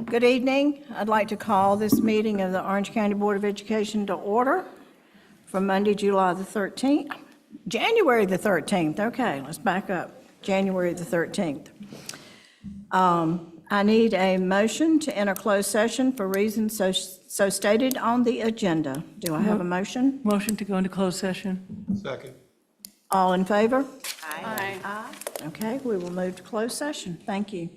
Good evening. I'd like to call this meeting of the Orange County Board of Education to order for Monday, July the 13th, January the 13th. Okay, let's back up. January the 13th. I need a motion to enter closed session for reasons so stated on the agenda. Do I have a motion? Motion to go into closed session. Second. All in favor? Aye. Aye. Okay, we will move to closed session. Thank you.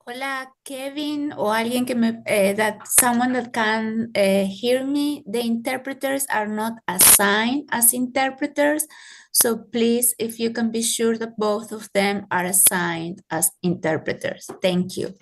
Hola, Kevin, o alguien that someone that can hear me. The interpreters are not assigned as interpreters, so please, if you can be sure that both of them are assigned as interpreters. Thank you.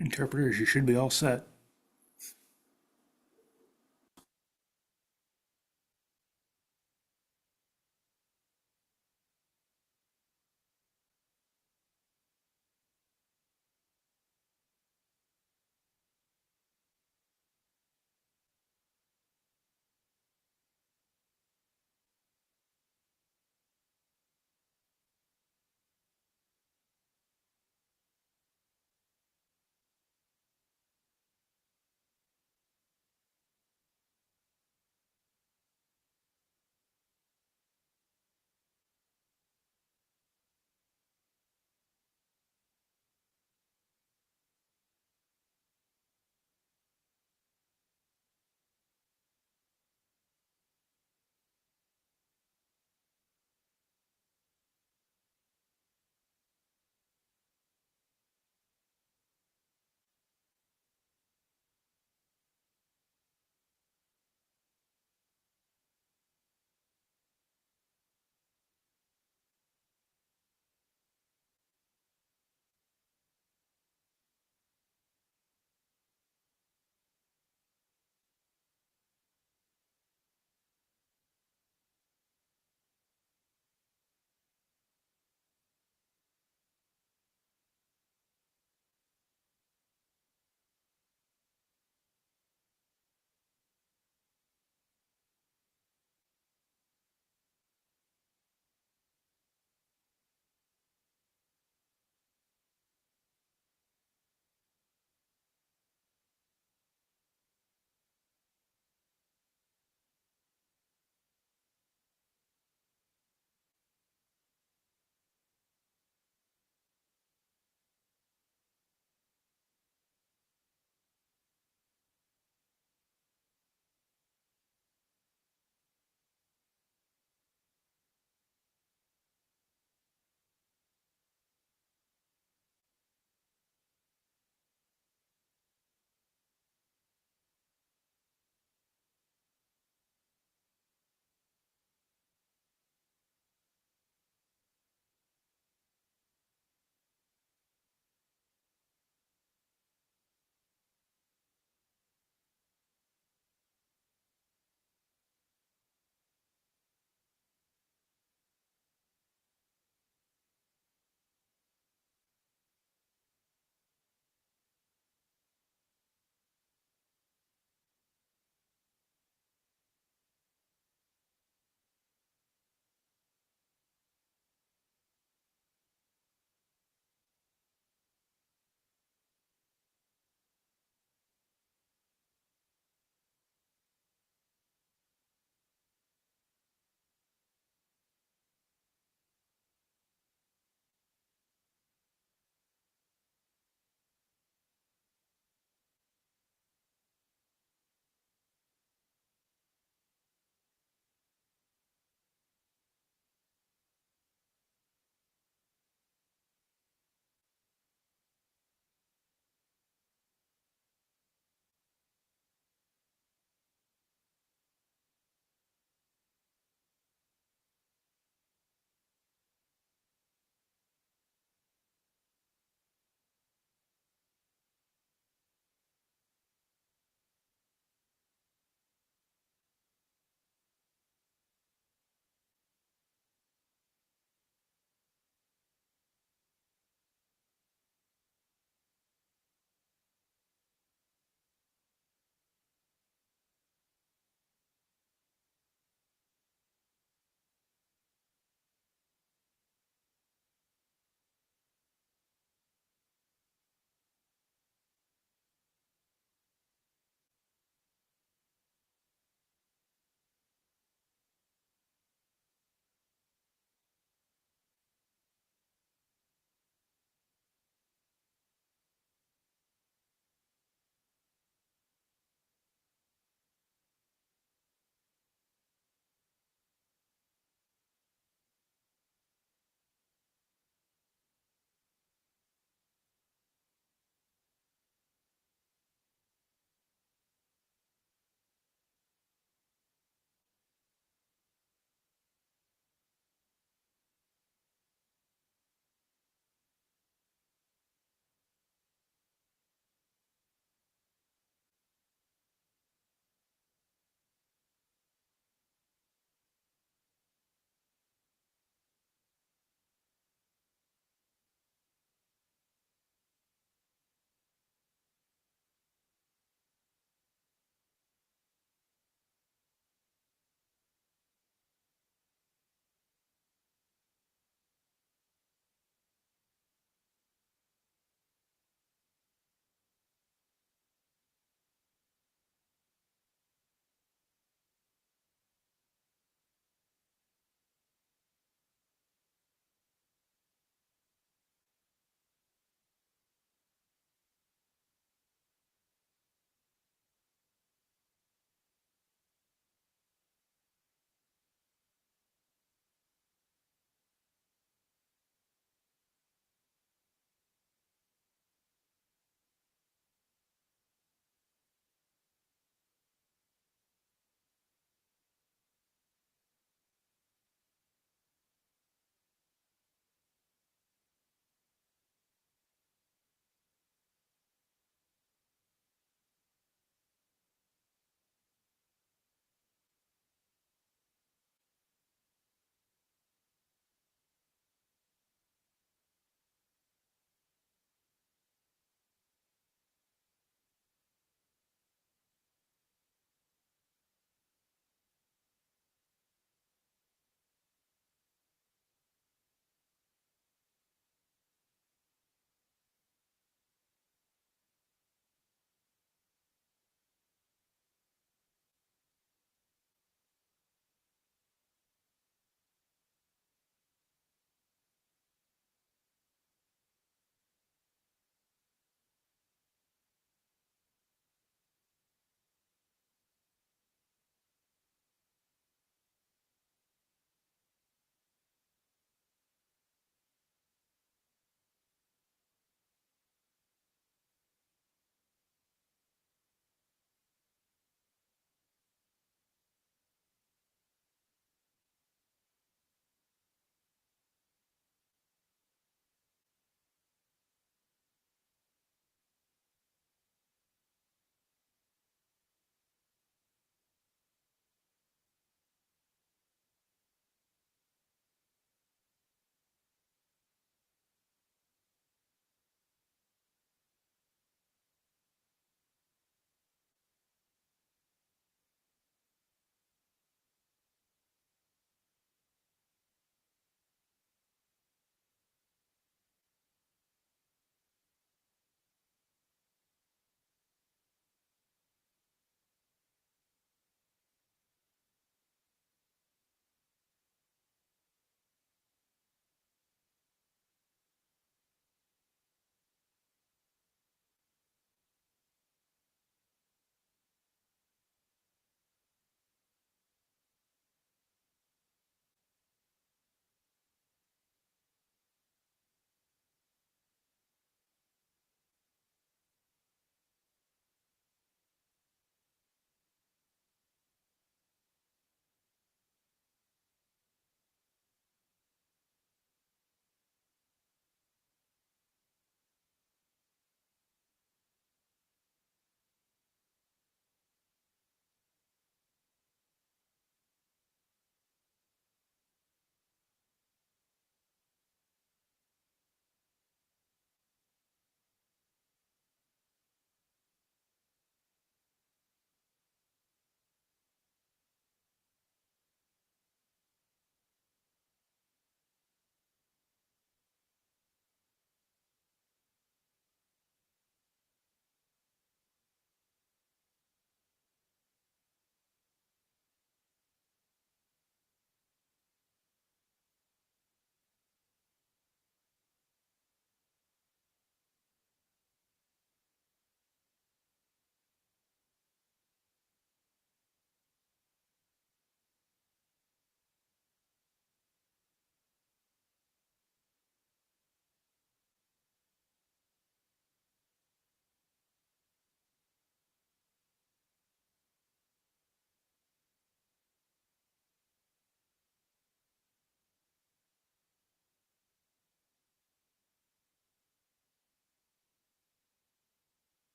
Interpreters, you should be all set.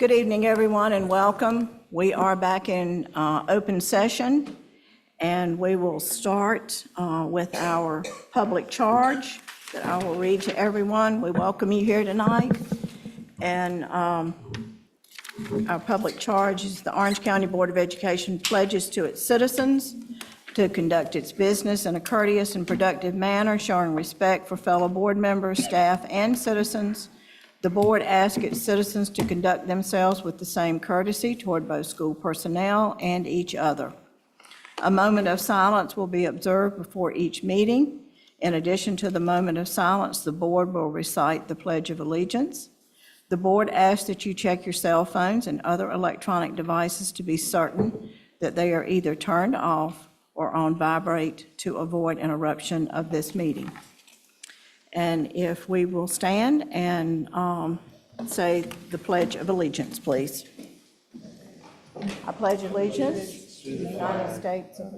Good evening, everyone, and welcome. We are back in open session, and we will start with our public charge that I will read to everyone. We welcome you here tonight, and our public charge is the Orange County Board of Education pledges to its citizens to conduct its business in a courteous and productive manner, showing respect for fellow board members, staff, and citizens. The board asks its citizens to conduct themselves with the same courtesy toward both school personnel and each other. A moment of silence will be observed before each meeting. In addition to the moment of silence, the board will recite the Pledge of Allegiance. The board asks that you check your cell phones and other electronic devices to be certain that they are either turned off or on vibrate to avoid interruption of this meeting. And if we will stand and say the Pledge of Allegiance, please. I pledge allegiance to the United States of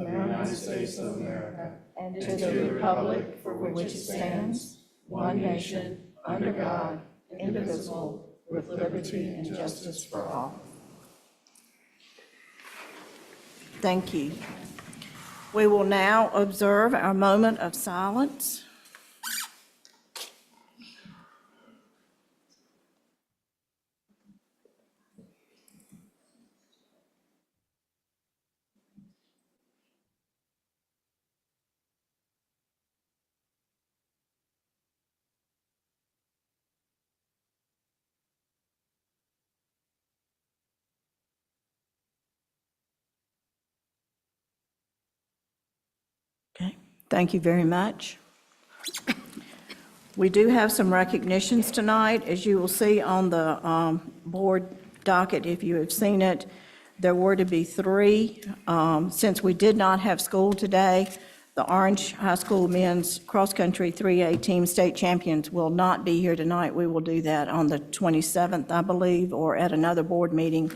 America and to the republic for which it stands, one nation, under God, indivisible, with liberty and justice for all. Thank you. We will now observe our moment of silence. Okay, thank you very much. We do have some recognitions tonight. As you will see on the board docket, if you have seen it, there were to be three. Since we did not have school today, the Orange High School men's cross-country 3A team state champions will not be here tonight. We will do that on the 27th, I believe, or at another board meeting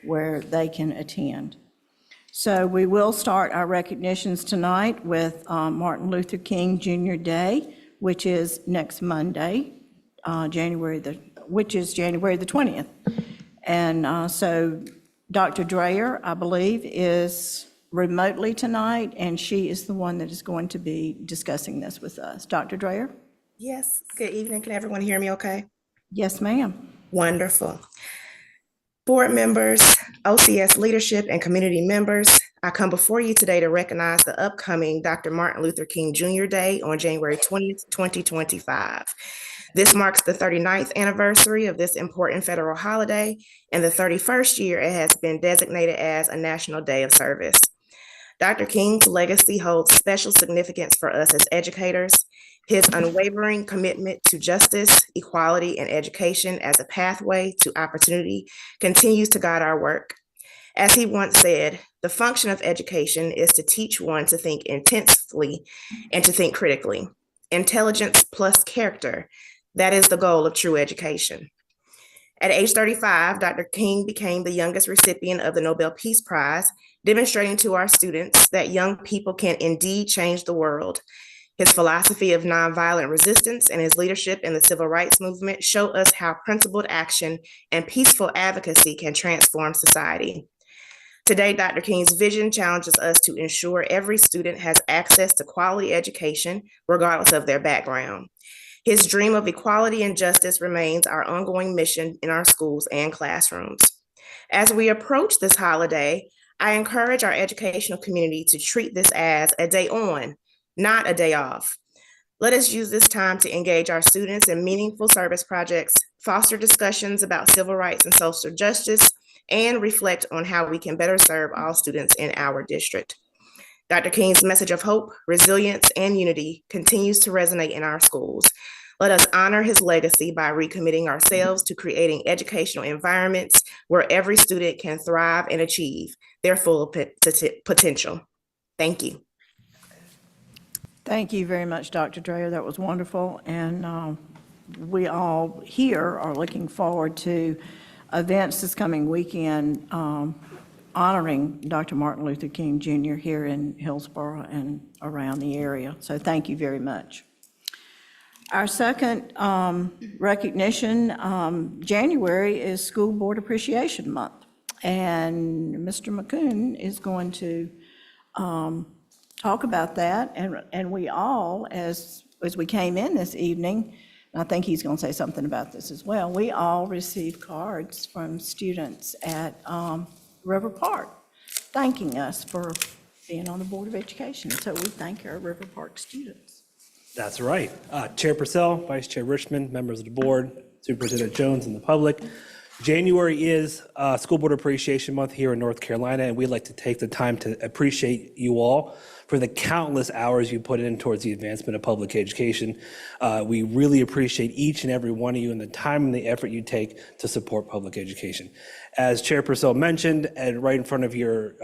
where they can attend. So we will start our recognitions tonight with Martin Luther King Jr. Day, which is next Monday, January the 20th. And so Dr. Dreyer, I believe, is remotely tonight, and she is the one that is going to be discussing this with us. Dr. Dreyer? Yes, good evening. Can everyone hear me okay? Yes, ma'am. Wonderful. Board members, OCS leadership, and community members, I come before you today to recognize the upcoming Dr. Martin Luther King Jr. Day on January 20th, 2025. This marks the 39th anniversary of this important federal holiday and the 31st year it has been designated as a National Day of Service. Dr. King's legacy holds special significance for us as educators. His unwavering commitment to justice, equality, and education as a pathway to opportunity continues to guide our work. As he once said, the function of education is to teach one to think intensely and to think critically. Intelligence plus character, that is the goal of true education. At age 35, Dr. King became the youngest recipient of the Nobel Peace Prize, demonstrating to our students that young people can indeed change the world. His philosophy of nonviolent resistance and his leadership in the civil rights movement show us how principled action and peaceful advocacy can transform society. Today, Dr. King's vision challenges us to ensure every student has access to quality education, regardless of their background. His dream of equality and justice remains our ongoing mission in our schools and classrooms. As we approach this holiday, I encourage our educational community to treat this as a day on, not a day off. Let us use this time to engage our students in meaningful service projects, foster discussions about civil rights and social justice, and reflect on how we can better serve all students in our district. Dr. King's message of hope, resilience, and unity continues to resonate in our schools. Let us honor his legacy by recommitting ourselves to creating educational environments where every student can thrive and achieve their full potential. Thank you. Thank you very much, Dr. Dreyer. That was wonderful. And we all here are looking forward to events this coming weekend honoring Dr. Martin Luther King Jr. here in Hillsborough and around the area. So thank you very much. Our second recognition, January is School Board Appreciation Month. And Mr. McCoon is going to talk about that. And we all, as we came in this evening, and I think he's going to say something about this as well, we all received cards from students at River Park thanking us for being on the Board of Education. So we thank our River Park students. That's right. Chair Purcell, Vice Chair Richmond, members of the board, Superintendent Jones, and the public. January is School Board Appreciation Month here in North Carolina, and we'd like to take the time to appreciate you all for the countless hours you put in towards the advancement of public education. We really appreciate each and every one of you and the time and the effort you take to support public education. As Chair Purcell mentioned, and right in front of your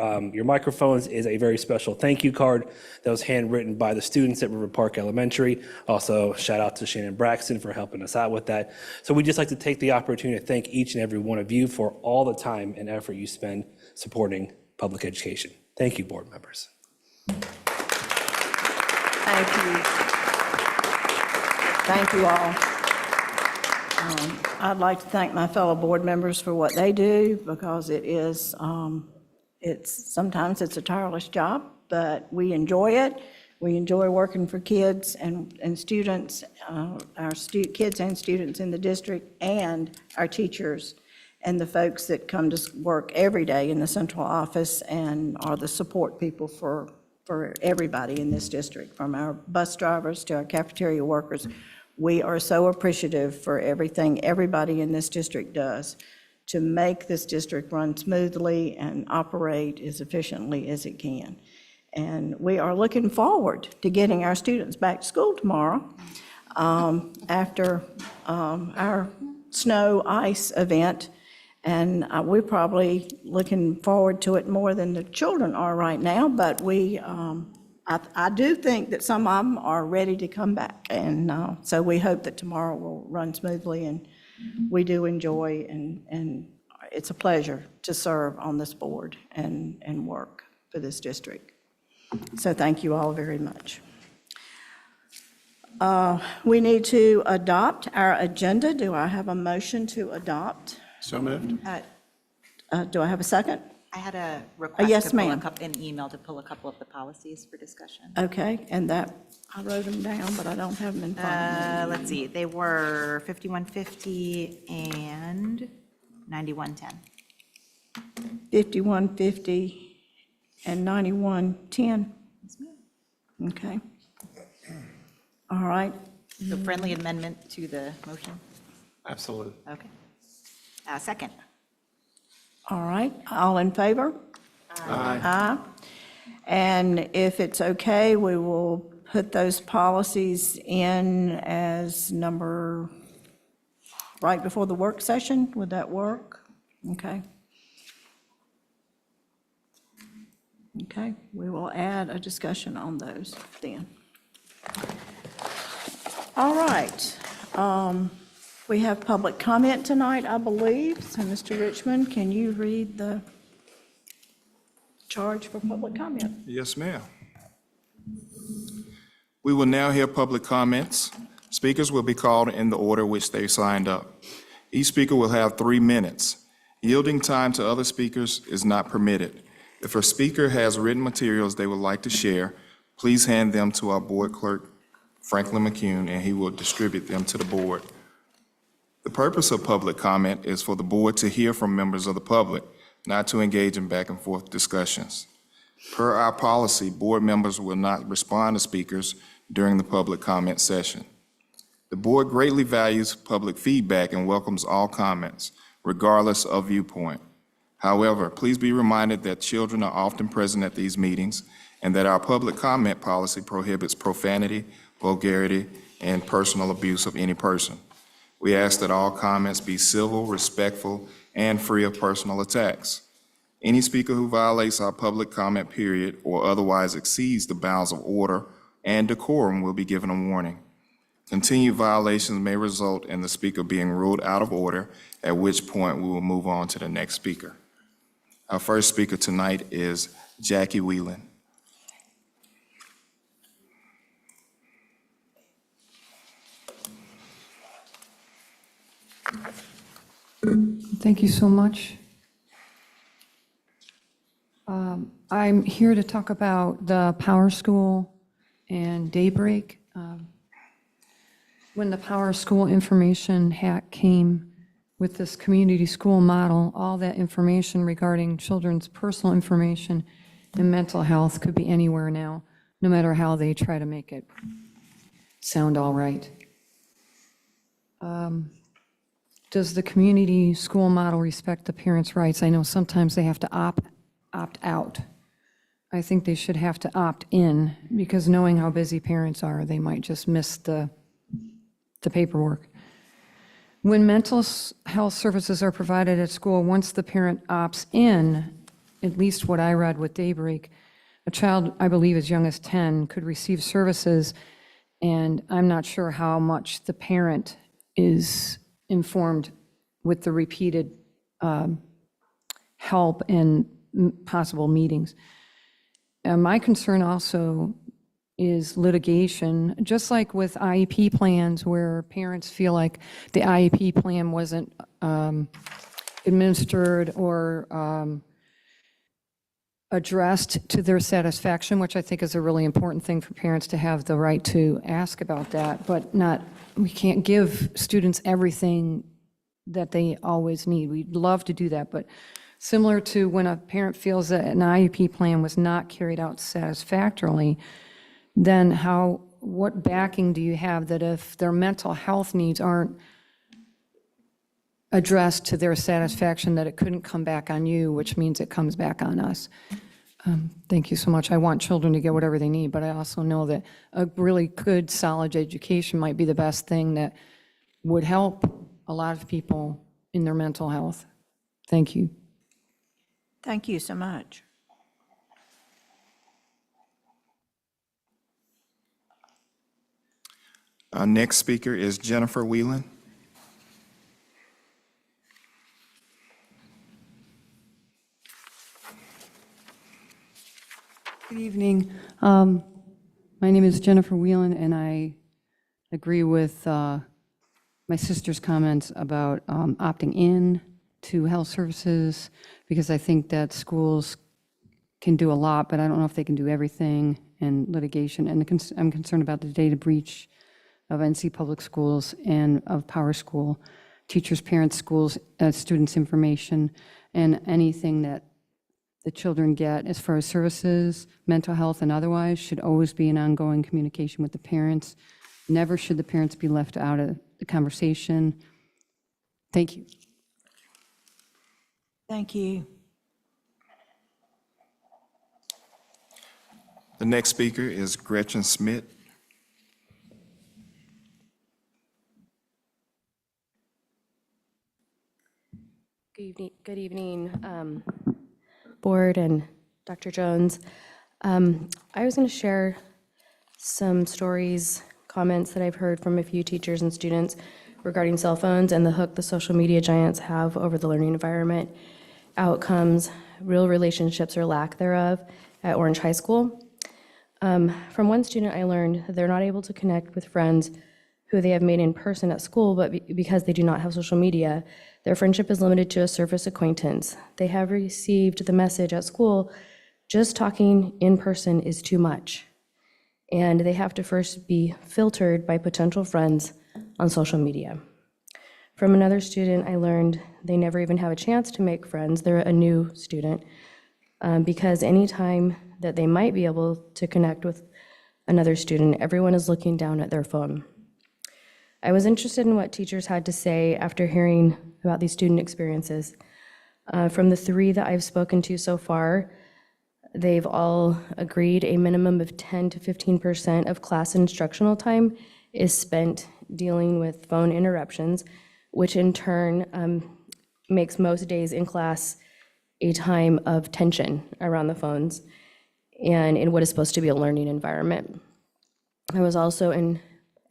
microphones is a very special thank you card that was handwritten by the students at River Park Elementary. Also, shout out to Shannon Braxton for helping us out with that. So we'd just like to take the opportunity to thank each and every one of you for all the time and effort you spend supporting public education. Thank you, board members. Thank you. Thank you all. I'd like to thank my fellow board members for what they do, because it is, sometimes it's a tireless job, but we enjoy it. We enjoy working for kids and students, kids and students in the district, and our teachers and the folks that come to work every day in the central office and are the support people for everybody in this district, from our bus drivers to our cafeteria workers. We are so appreciative for everything everybody in this district does to make this district run smoothly and operate as efficiently as it can. And we are looking forward to getting our students back to school tomorrow after our snow ice event. And we're probably looking forward to it more than the children are right now, but I do think that some of them are ready to come back. And so we hope that tomorrow will run smoothly, and we do enjoy, and it's a pleasure to serve on this board and work for this district. So thank you all very much. We need to adopt our agenda. Do I have a motion to adopt? So moved. Do I have a second? I had a request yes, to pull ma'am. an email to pull a couple of the policies for discussion. Okay, and that, I wrote them down, but I don't have them in front of me. Let's see, they were 5150 and 9110. 5150 and 9110. Okay. All right, So friendly amendment to the motion? Absolutely. Okay. Second. all right, all in favor? Aye. And if it's okay, we will put those policies in as number, right before the work session. Would that work? Okay. Okay, we will add a discussion on those then. All right. We have public comment tonight, I believe. So, Mr. Richmond, can you read the charge for public comment? Yes, ma'am. We will now hear public comments. Speakers will be called in the order which they signed up. Each speaker will have 3 minutes. Yielding time to other speakers is not permitted. If a speaker has written materials they would like to share, please hand them to our board clerk, Franklin McCune, and he will distribute them to the board. The purpose of public comment is for the board to hear from members of the public, not to engage in back and forth discussions. Per our policy, board members will not respond to speakers during the public comment session. The board greatly values public feedback and welcomes all comments, regardless of viewpoint. However, please be reminded that children are often present at these meetings and that our public comment policy prohibits profanity, vulgarity, and personal abuse of any person. We ask that all comments be civil, respectful, and free of personal attacks. Any speaker who violates our public comment period or otherwise exceeds the bounds of order and decorum will be given a warning. Continued violations may result in the speaker being ruled out of order, at which point we will move on to the next speaker. Our first speaker tonight is Jackie Whelan. Thank you so much. I'm here to talk about the Power School and Daybreak. When the Power School information hack came with this community school model, all that information regarding children's personal information and mental health could be anywhere now, no matter how they try to make it sound all right. Does the community school model respect the parents' rights? I know sometimes they have to opt out. I think they should have to opt in, because knowing how busy parents are, they might just miss the paperwork. When mental health services are provided at school, once the parent opts in, at least what I read with Daybreak, a child, I believe as young as 10, could receive services, and I'm not sure how much the parent is informed with the repeated help and possible meetings. My concern also is litigation, just like with IEP plans, where parents feel like the IEP plan wasn't administered or addressed to their satisfaction, which I think is a really important thing for parents to have the right to ask about that, but we can't give students everything that they always need. We'd love to do that, but similar to when a parent feels that an IEP plan was not carried out satisfactorily, then what backing do you have that if their mental health needs aren't addressed to their satisfaction, that it couldn't come back on you, which means it comes back on us? Thank you so much. I want children to get whatever they need, but I also know that a really good, solid education might be the best thing that would help a lot of people in their mental health. Thank you. Thank you so much. Our next speaker is Jennifer Whelan. Good evening. My name is Jennifer Whelan, and I agree with my sister's comments about opting in to health services, because I think that schools can do a lot, but I don't know if they can do everything, and litigation. And I'm concerned about the data breach of NC Public Schools and of Power School, teachers, parents, schools, students' information, and anything that the children get as far as services, mental health and otherwise, should always be an ongoing communication with the parents. Never should the parents be left out of the conversation. Thank you. Thank you. The next speaker is Gretchen Smith. Good evening, Board and Dr. Jones. I was going to share some stories, comments that I've heard from a few teachers and students regarding cell phones and the hook the social media giants have over the learning environment, outcomes, real relationships or lack thereof at Orange High School. From one student, I learned that they're not able to connect with friends who they have made in person at school, but because they do not have social media, their friendship is limited to a surface acquaintance. They have received the message at school, just talking in person is too much. And they have to first be filtered by potential friends on social media. From another student, I learned they never even have a chance to make friends. They're a new student, because anytime that they might be able to connect with another student, everyone is looking down at their phone. I was interested in what teachers had to say after hearing about these student experiences. From the 3 that I've spoken to so far, they've all agreed a minimum of 10 to 15% of class instructional time is spent dealing with phone interruptions, which in turn makes most days in class a time of tension around the phones and in what is supposed to be a learning environment. I was also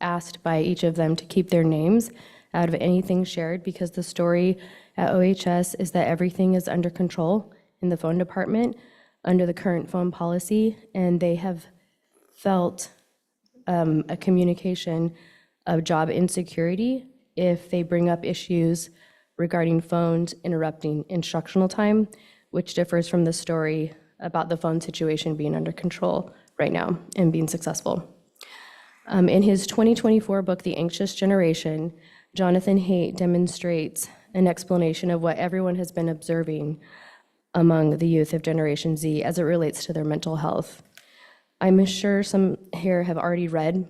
asked by each of them to keep their names out of anything shared, because the story at OHS is that everything is under control in the phone department under the current phone policy, and they have felt a communication of job insecurity if they bring up issues regarding phones interrupting instructional time, which differs from the story about the phone situation being under control right now and being successful. In his 2024 book, The Anxious Generation, Jonathan Haidt demonstrates an explanation of what everyone has been observing among the youth of Generation Z as it relates to their mental health. I'm sure some here have already read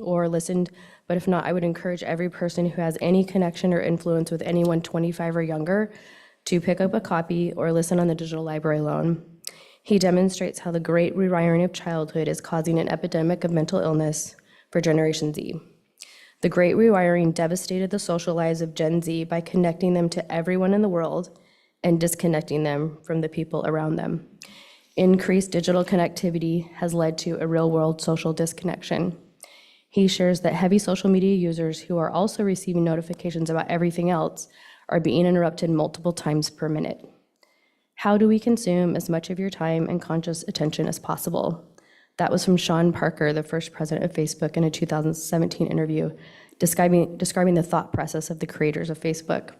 or listened, but if not, I would encourage every person who has any connection or influence with anyone 25 or younger to pick up a copy or listen on the digital library alone. He demonstrates how the great rewiring of childhood is causing an epidemic of mental illness for Generation Z. The great rewiring devastated the social lives of Gen Z by connecting them to everyone in the world and disconnecting them from the people around them. Increased digital connectivity has led to a real-world social disconnection. He shares that heavy social media users who are also receiving notifications about everything else are being interrupted multiple times per minute. How do we consume as much of your time and conscious attention as possible? That was from Sean Parker, the first president of Facebook, in a 2017 interview, describing the thought process of the creators of Facebook.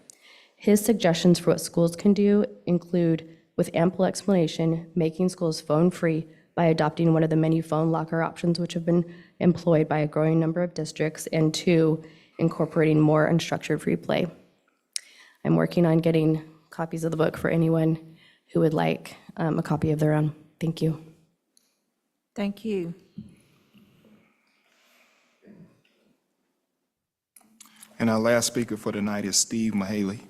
His suggestions for what schools can do include, with ample explanation, making schools phone-free by adopting one of the many phone locker options which have been employed by a growing number of districts, and 2, incorporating more unstructured free play. I'm working on getting copies of the book for anyone who would like a copy of their own. Thank you. Thank you. And our last speaker for tonight is Steve Mahaley.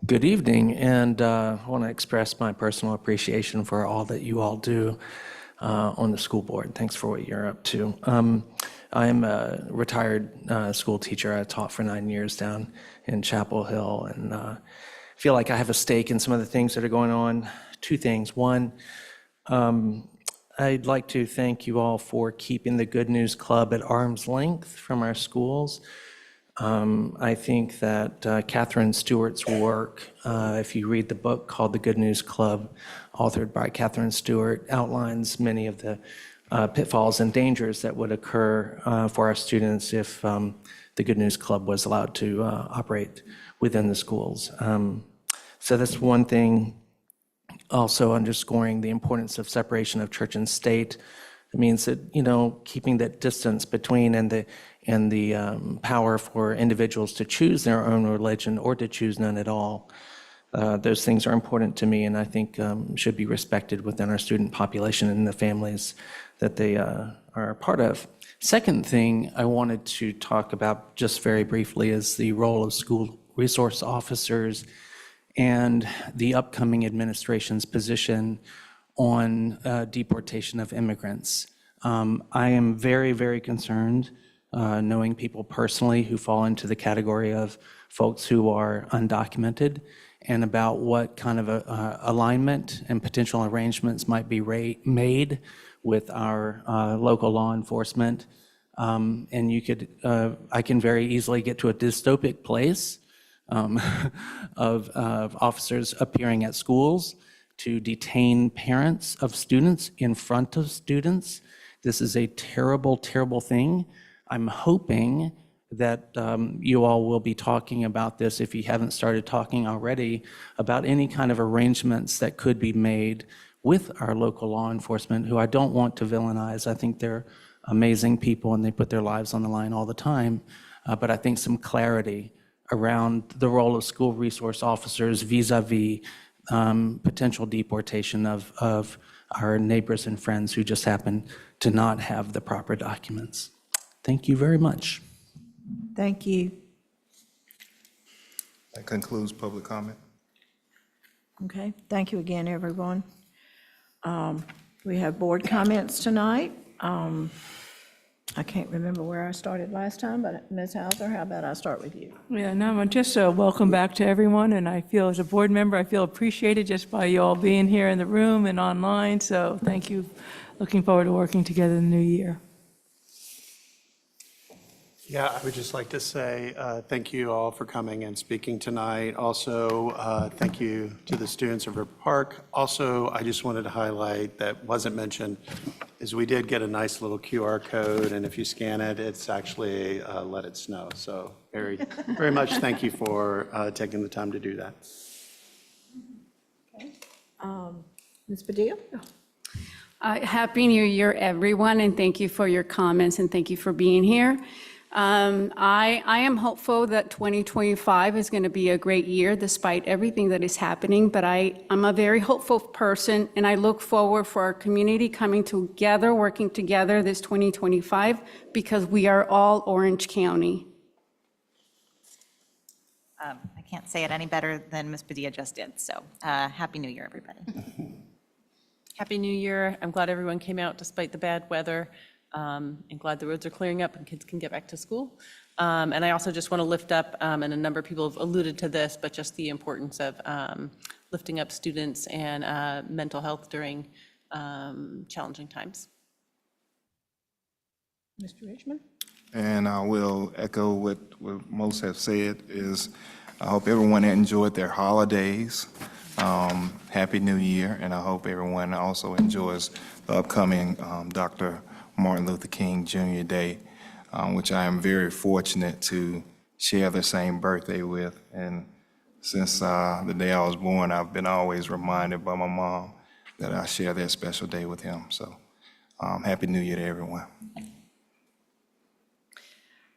Good evening, and I want to express my personal appreciation for all that you all do on the school board. Thanks for what you're up to. I'm a retired school teacher. I taught for 9 years down in Chapel Hill, and feel like I have a stake in some of the things that are going on. 2 things. One, I'd like to thank you all for keeping the Good News Club at arm's length from our schools. I think that Catherine Stewart's work, if you read the book called The Good News Club, authored by Catherine Stewart, outlines many of the pitfalls and dangers that would occur for our students if the Good News Club was allowed to operate within the schools. So that's one thing. Also underscoring the importance of separation of church and state. It means that, you know, keeping that distance between and the power for individuals to choose their own religion or to choose none at all. Those things are important to me, and I think should be respected within our student population and the families that they are a part of. Second thing I wanted to talk about just very briefly is the role of school resource officers and the upcoming administration's position on deportation of immigrants. I am very, very concerned, knowing people personally who fall into the category of folks who are undocumented, and about what kind of alignment and potential arrangements might be made with our local law enforcement. And you could, I can very easily get to a dystopic place of officers appearing at schools to detain parents of students in front of students. This is a terrible, terrible thing. I'm hoping that you all will be talking about this, if you haven't started talking already, about any kind of arrangements that could be made with our local law enforcement, who I don't want to villainize. I think they're amazing people and they put their lives on the line all the time. But I think some clarity around the role of school resource officers vis-a-vis potential deportation of our neighbors and friends who just happen to not have the proper documents. Thank you very much. Thank you. That concludes public comment. Okay, thank you again, everyone. We have board comments tonight. I can't remember where I started last time, but Ms. Hauser, how about I start with you? Yeah, no, just welcome back to everyone, and I feel as a board member, I feel appreciated just by you all being here in the room and online, so thank you. Looking forward to working together in the new year. Yeah, I would just like to say thank you all for coming and speaking tonight. Also, thank you to the students of River Park. Also, I just wanted to highlight that wasn't mentioned is we did get a nice little QR code, and if you scan it, it's actually Let It Snow. So very, very much thank you for taking the time to do that. Ms. Padilla? Happy New Year, everyone, and thank you for your comments and thank you for being here. I am hopeful that 2025 is going to be a great year despite everything that is happening, but I'm a very hopeful person, and I look forward for our community coming together, working together this 2025, because we are all Orange County. I can't say it any better than Ms. Padilla just did, so Happy New Year, everybody. Happy New Year. I'm glad everyone came out despite the bad weather, and glad the roads are clearing up and kids can get back to school. And I also just want to lift up, and a number of people have alluded to this, but just the importance of lifting up students and mental health during challenging times. Mr. Richmond? And I will echo what most have said is I hope everyone enjoyed their holidays. Happy New Year, and I hope everyone also enjoys the upcoming Dr. Martin Luther King Jr. Day, which I am very fortunate to share the same birthday with. And since the day I was born, I've been always reminded by my mom that I share that special day with him. So Happy New Year to everyone.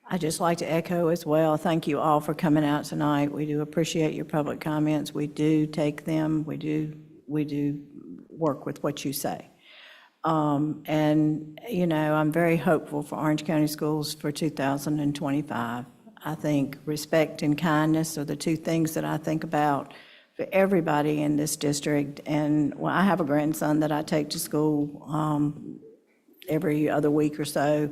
I'd just like to echo as well, thank you all for coming out tonight. We do appreciate your public comments. We do take them. We do work with what you say. And, you know, I'm very hopeful for Orange County Schools for 2025. I think respect and kindness are the two things that I think about for everybody in this district. And well, I have a grandson that I take to school every other week or so.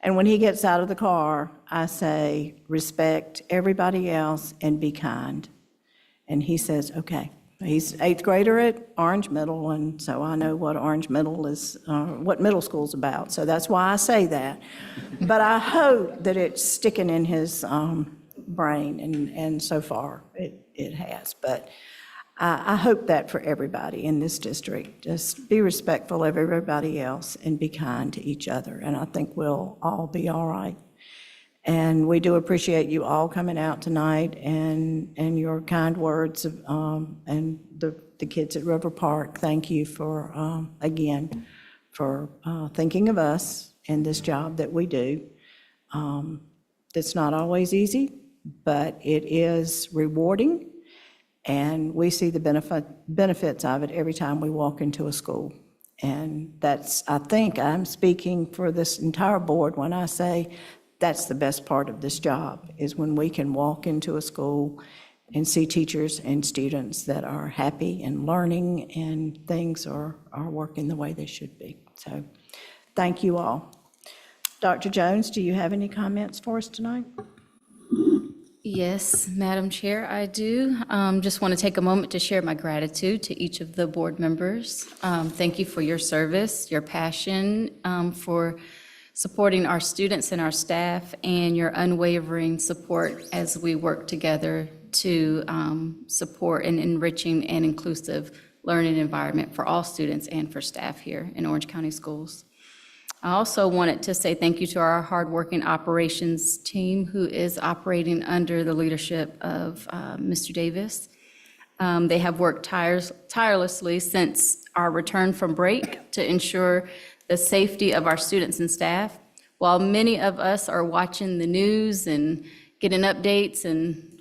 And when he gets out of the car, I say, respect everybody else and be kind. And he says, okay. He's 8th grader at Orange Middle, and so I know what Orange Middle is, what middle school's about. So that's why I say that. But I hope that it's sticking in his brain, and so far it has. But I hope that for everybody in this district, just be respectful of everybody else and be kind to each other, and I think we'll all be all right. And we do appreciate you all coming out tonight and your kind words, and the kids at River Park. Thank you for, again, for thinking of us and this job that we do. It's not always easy, but it is rewarding. And we see the benefits of it every time we walk into a school. And that's, I think I'm speaking for this entire board when I say that's the best part of this job, is when we can walk into a school and see teachers and students that are happy and learning and things are working the way they should be. So thank you all. Dr. Jones, do you have any comments for us tonight? Yes, Madam Chair, I do. Just want to take a moment to share my gratitude to each of the board members. Thank you for your service, your passion for supporting our students and our staff, and your unwavering support as we work together to support an enriching and inclusive learning environment for all students and for staff here in Orange County Schools. I also wanted to say thank you to our hardworking operations team who is operating under the leadership of Mr. Davis. They have worked tirelessly since our return from break to ensure the safety of our students and staff. While many of us are watching the news and getting updates and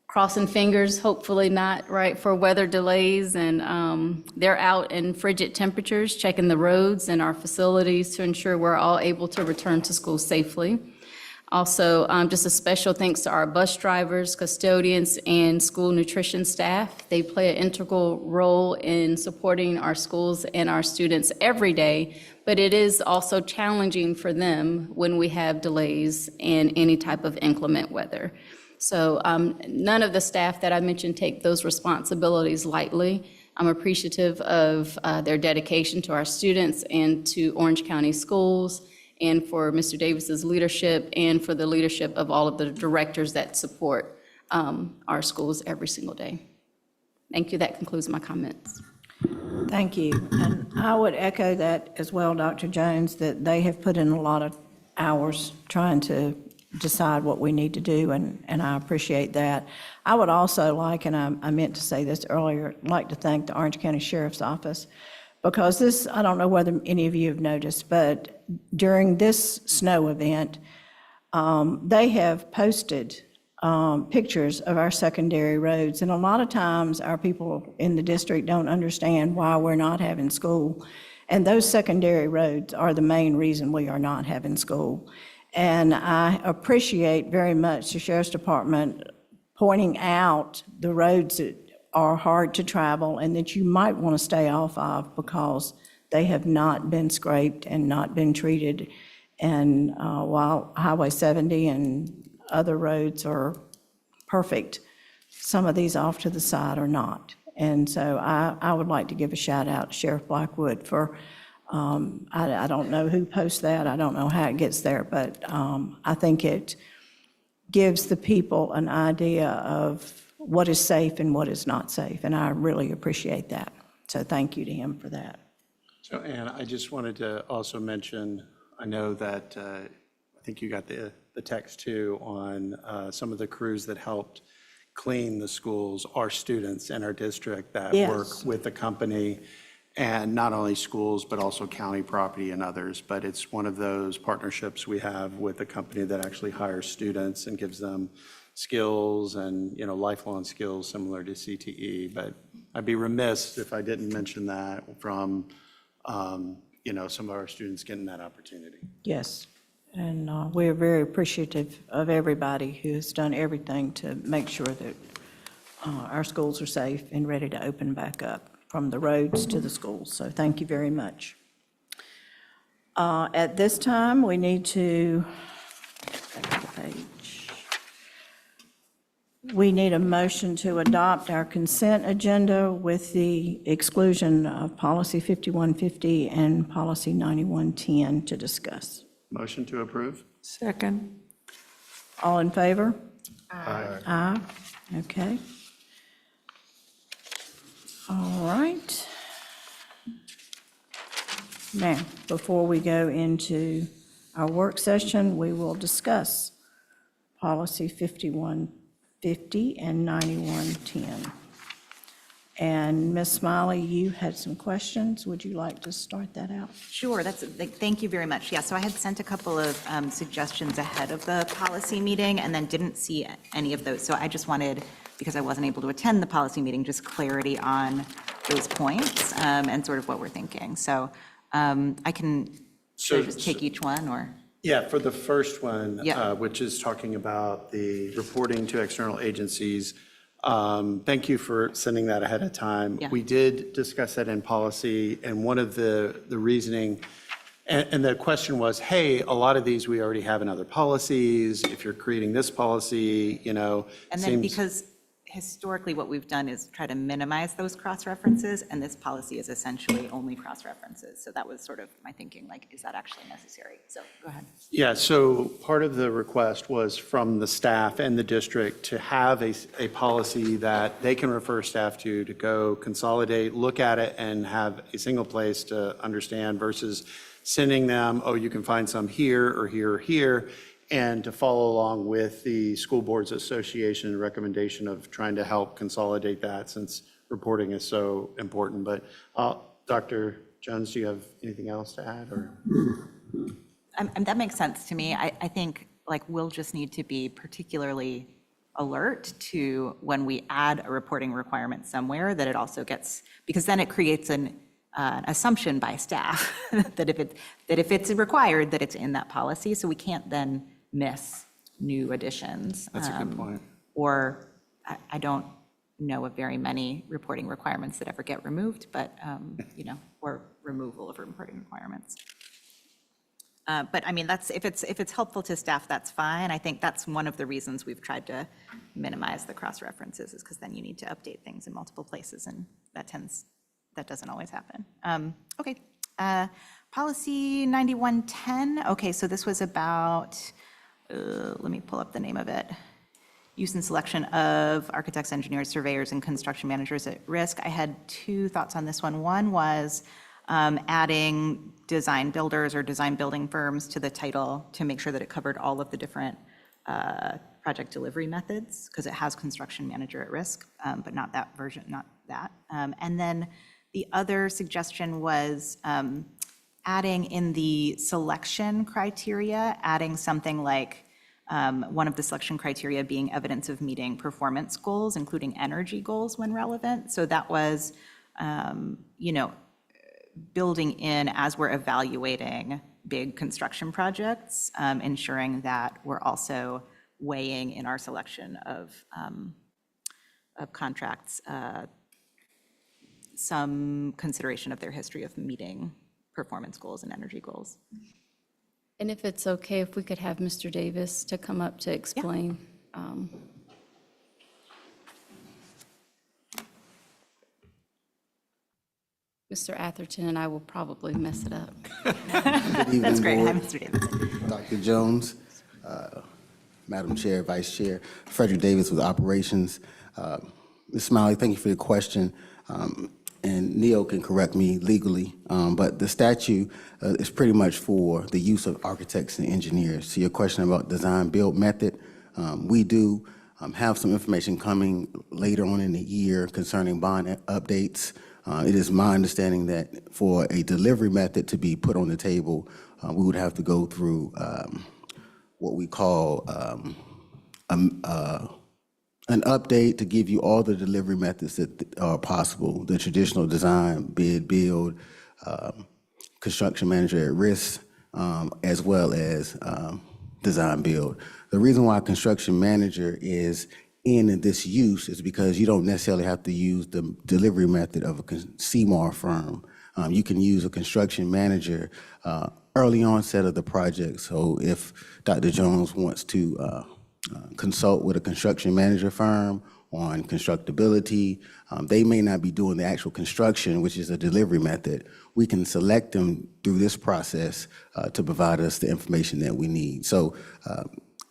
crossing fingers, hopefully not, right, for weather delays, and they're out in frigid temperatures, checking the roads and our facilities to ensure we're all able to return to school safely. Also, just a special thanks to our bus drivers, custodians, and school nutrition staff. They play an integral role in supporting our schools and our students every day, but it is also challenging for them when we have delays and any type of inclement weather. So none of the staff that I mentioned take those responsibilities lightly. I'm appreciative of their dedication to our students and to Orange County Schools, and for Mr. Davis's leadership, and for the leadership of all of the directors that support our schools every single day. Thank you. That concludes my comments. Thank you. And I would echo that as well, Dr. Jones, that they have put in a lot of hours trying to decide what we need to do, and I appreciate that. I would also like, and I meant to say this earlier, like to thank the Orange County Sheriff's Office, because this, I don't know whether any of you have noticed, but during this snow event, they have posted pictures of our secondary roads, and a lot of times our people in the district don't understand why we're not having school, and those secondary roads are the main reason we are not having school. And I appreciate very much the Sheriff's Department pointing out the roads that are hard to travel and that you might want to stay off of because they have not been scraped and not been treated. And while Highway 70 and other roads are perfect, some of these off to the side are not. And so I would like to give a shout out to Sheriff Blackwood for, I don't know who posts that, I don't know how it gets there, but I think it gives the people an idea of what is safe and what is not safe, and I really appreciate that. So thank you to him for that. So, Ann, I just wanted to also mention, I know that I think you got the text too on some of the crews that helped clean the schools, our students in our district that Yes. work with the company, and not only schools, but also county property and others. But it's one of those partnerships we have with a company that actually hires students and gives them skills and, you know, lifelong skills similar to CTE. But I'd be remiss if I didn't mention that from, you know, some of our students getting that opportunity. Yes, and we're very appreciative of everybody who has done everything to make sure that our schools are safe and ready to open back up, from the roads to the schools. So thank you very much. At this time, we need to, back to the page. We need a motion to adopt our consent agenda with the exclusion of policy 5150 and policy 9110 to discuss. Motion to approve? Second. All in favor? Aye. Aye. Okay. All right. Now, before we go into our work session, we will discuss policy 5150 and 9110. And Ms. Smiley, you had some questions. Would you like to start that out? Sure, thank you very much. Yeah, so I had sent a couple of suggestions ahead of the policy meeting and then didn't see any of those. So I just wanted, because I wasn't able to attend the policy meeting, just clarity on those points and sort of what we're thinking. So I can, should I just take each one or? Yeah, for the first one, Yeah. which is talking about the reporting to external agencies, thank you for sending that ahead of time. Yeah. We did discuss that in policy, and one of the reasoning, and the question was, hey, a lot of these we already have in other policies. If you're creating this policy, you know, And then seems. because historically what we've done is try to minimize those cross-references, and this policy is essentially only cross-references. So that was sort of my thinking, like, is that actually necessary? So go ahead. Yeah, so part of the request was from the staff and the district to have a policy that they can refer staff to go consolidate, look at it, and have a single place to understand versus sending them, oh, you can find some here or here or here, and to follow along with the School Boards Association recommendation of trying to help consolidate that since reporting is so important. But Dr. Jones, do you have anything else to add, or? And that makes sense to me. I think, like, we'll just need to be particularly alert to when we add a reporting requirement somewhere, that it also gets, because then it creates an assumption by staff that if it's required, that it's in that policy. So we can't then miss new additions. That's a good point. Or I don't know of very many reporting requirements that ever get removed, but, you know, or removal of reporting requirements. But I mean, that's, if it's helpful to staff, that's fine. I think that's one of the reasons we've tried to minimize the cross-references, is because then you need to update things in multiple places, and that doesn't always happen. Okay. Policy 9110, okay, so this was about, let me pull up the name of it. Use and selection of architects, engineers, surveyors, and construction managers at risk. I had two thoughts on this one. One was adding design builders or design building firms to the title to make sure that it covered all of the different project delivery methods, because it has construction manager at risk, but not that version, not that. And then the other suggestion was adding in the selection criteria, adding something like one of the selection criteria being evidence of meeting performance goals, including energy goals when relevant. So that was, building in as we're evaluating big construction projects, ensuring that we're also weighing in our selection of contracts some consideration of their history of meeting performance goals and energy goals. And if it's okay, if we could have Mr. Davis to come up to explain. Mr. Atherton and I will probably mess it up. That's great. Hi, Mr. Davis. Dr. Jones, Madam Chair, Vice Chair, Frederick Davis with Operations. Ms. Smiley, thank you for your question. And Neil can correct me legally, but the statute is pretty much for the use of architects and engineers. So your question about design build method, we do have some information coming later on in the year concerning bond updates. It is my understanding that for a delivery method to be put on the table, we would have to go through what we call an update to give you all the delivery methods that are possible: the traditional design, bid, build, construction manager at risk, as well as design build. The reason why construction manager is in this use is because you don't necessarily have to use the delivery method of a CMAR firm. You can use a construction manager early onset of the project. So if Dr. Jones wants to consult with a construction manager firm on constructability, they may not be doing the actual construction, which is a delivery method. We can select them through this process to provide us the information that we need. So,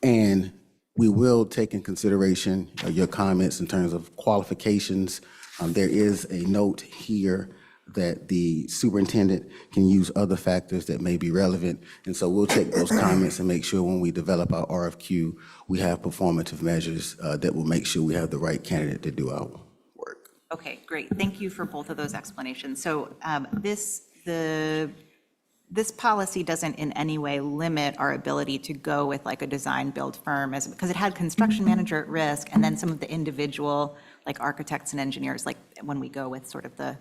and we will take in consideration your comments in terms of qualifications. There is a note here that the superintendent can use other factors that may be relevant. And so we'll take those comments and make sure when we develop our RFQ, we have performative measures that will make sure we have the right candidate to do our work. Okay, great. Thank you for both of those explanations. So this policy doesn't in any way limit our ability to go with like a design build firm, because it had construction manager at risk and then some of the individual like architects and engineers, like when we go with sort of the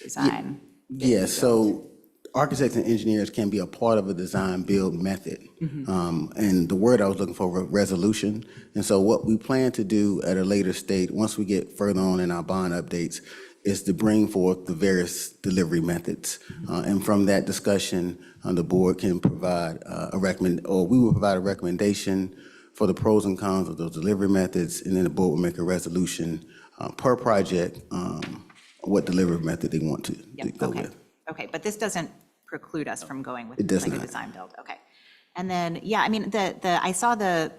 design. Yes, so architects and engineers can be a part of a design build method. And the word I was looking for, resolution. And so what we plan to do at a later state, once we get further on in our bond updates, is to bring forth the various delivery methods. And from that discussion, the board can provide we will provide a recommendation for the pros and cons of those delivery methods, and then the board will make a resolution per project, what delivery method they want to go with. Okay, but this doesn't preclude us from going with It does like a not. design build. Okay. And then, yeah, I mean, I saw other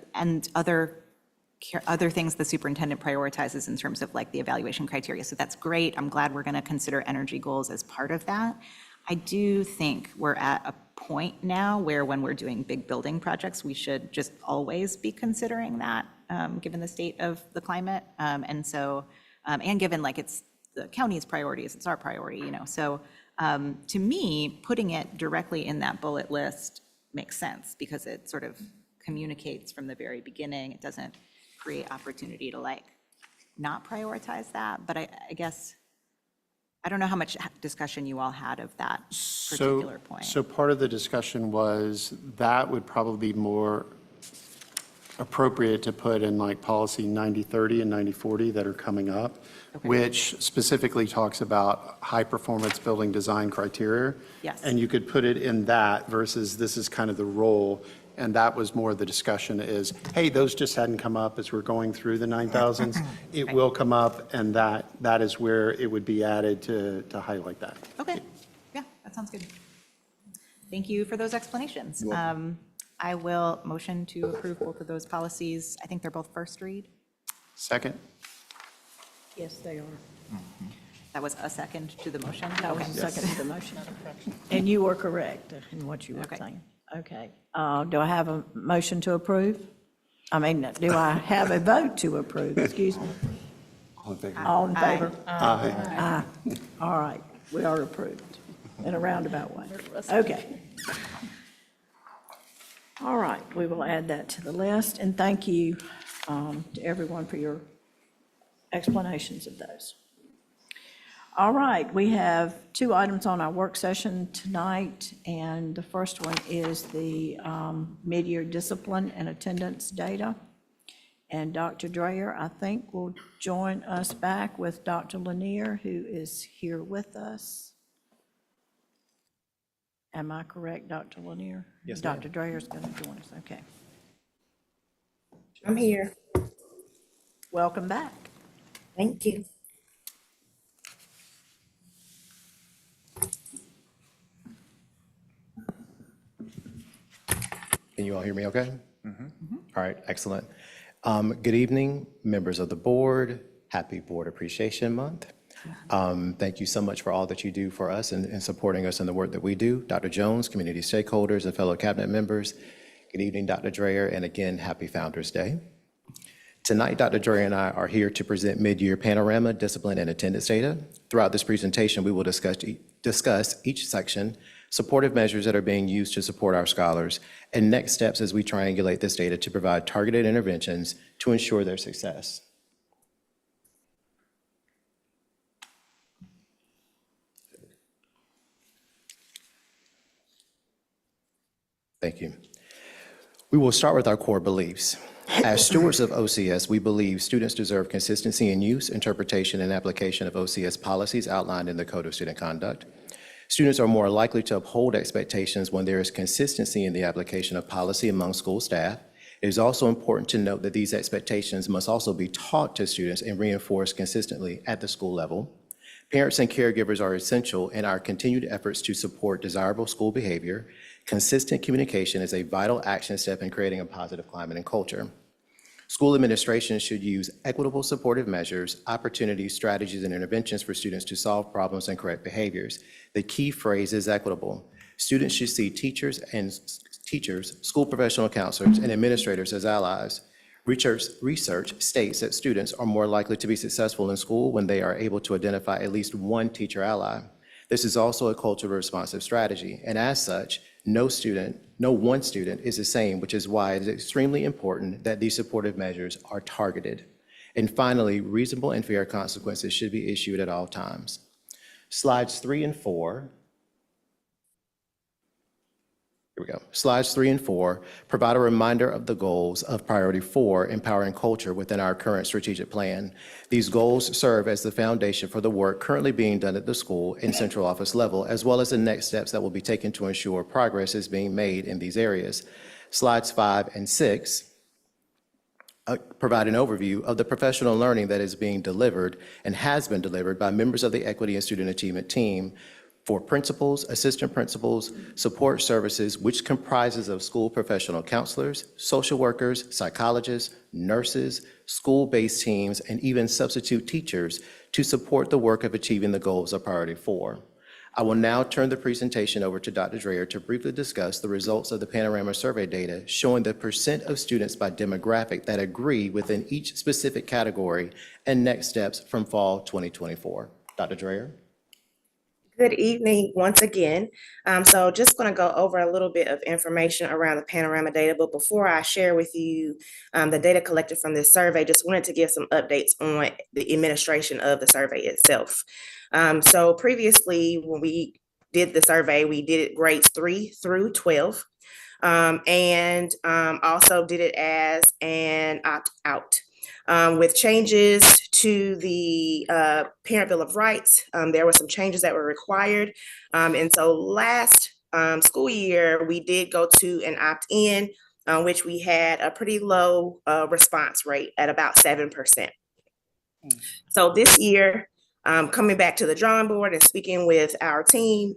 things the superintendent prioritizes in terms of like the evaluation criteria. So that's great. I'm glad we're going to consider energy goals as part of that. I do think we're at a point now where when we're doing big building projects, we should just always be considering that, given the state of the climate. And so, and given like it's the county's priorities, it's our priority, So to me, putting it directly in that bullet list makes sense because it sort of communicates from the very beginning. It doesn't create opportunity to like not prioritize that. But I guess, I don't know how much discussion you all had of that particular point. So part of the discussion was that would probably be more appropriate to put in like policy 9030 and 9040 that are coming up, which specifically talks about high performance building design criteria. Yes. And you could put it in that versus this is kind of the role. And that was more the discussion is, hey, those just hadn't come up as we're going through the 9000s. It will come up, and that is where it would be added to highlight that. Okay, yeah, that sounds good. Thank you for those explanations. I will motion to approve both of those policies. I think they're both first read. Second? Yes, they are. That was a second to the motion? That was Okay. a second to the motion. And you were correct in what you were Okay. saying. Okay. Do I have a motion to approve? I mean, do I have a vote to approve? Excuse me. All in favor? All in favor? Aye. Aye. All right, we are approved in a roundabout way. Okay. All right, we will add that to the list, and thank you to everyone for your explanations of those. All right, we have 2 items on our work session tonight, and the first one is the mid-year discipline and attendance data. And Dr. Dreyer, I think, will join us back with Dr. Lanier, who is here with us. Am I correct, Dr. Lanier? Yes, ma'am. Dr. Dreyer is going to join us, okay. I'm here. Welcome back. Thank you. Can you all hear me okay? All right, excellent. Good evening, members of the board. Happy Board Appreciation Month. Thank you so much for all that you do for us and supporting us in the work that we do. Dr. Jones, community stakeholders, and fellow cabinet members. Good evening, Dr. Dreyer, and again, happy Founders Day. Tonight, Dr. Dreyer and I are here to present mid-year panorama, discipline, and attendance data. Throughout this presentation, we will discuss each section, supportive measures that are being used to support our scholars, and next steps as we triangulate this data to provide targeted interventions to ensure their success. Thank you. We will start with our core beliefs. As stewards of OCS, we believe students deserve consistency in use, interpretation, and application of OCS policies outlined in the Code of Student Conduct. Students are more likely to uphold expectations when there is consistency in the application of policy among school staff. It is also important to note that these expectations must also be taught to students and reinforced consistently at the school level. Parents and caregivers are essential in our continued efforts to support desirable school behavior. Consistent communication is a vital action step in creating a positive climate and culture. School administration should use equitable supportive measures, opportunities, strategies, and interventions for students to solve problems and correct behaviors. The key phrase is equitable. Students should see teachers, school professional counselors, and administrators as allies. Research states that students are more likely to be successful in school when they are able to identify at least one teacher ally. This is also a culturally responsive strategy, and as such, no one student is the same, which is why it is extremely important that these supportive measures are targeted. And finally, reasonable and fair consequences should be issued at all times. Slides 3 and 4. Here we go. Slides 3 and 4 provide a reminder of the goals of Priority 4, empowering culture, within our current strategic plan. These goals serve as the foundation for the work currently being done at the school and central office level, as well as the next steps that will be taken to ensure progress is being made in these areas. Slides 5 and 6 provide an overview of the professional learning that is being delivered and has been delivered by members of the Equity and Student Achievement team for principals, assistant principals, support services, which comprises of school professional counselors, social workers, psychologists, nurses, school-based teams, and even substitute teachers to support the work of achieving the goals of Priority 4. I will now turn the presentation over to Dr. Dreyer to briefly discuss the results of the Panorama survey data showing the percent of students by demographic that agree within each specific category and next steps from fall 2024. Dr. Dreyer. Good evening once again. So just going to go over a little bit of information around the panorama data, but before I share with you the data collected from this survey, just wanted to give some updates on the administration of the survey itself. So previously, when we did the survey, we did it grades 3 through 12, and also did it as an opt-out. With changes to the Parent Bill of Rights, there were some changes that were required. And so last school year, we did go to an opt-in, which we had a pretty low response rate at about 7%. So this year, Coming back to the drawing board and speaking with our team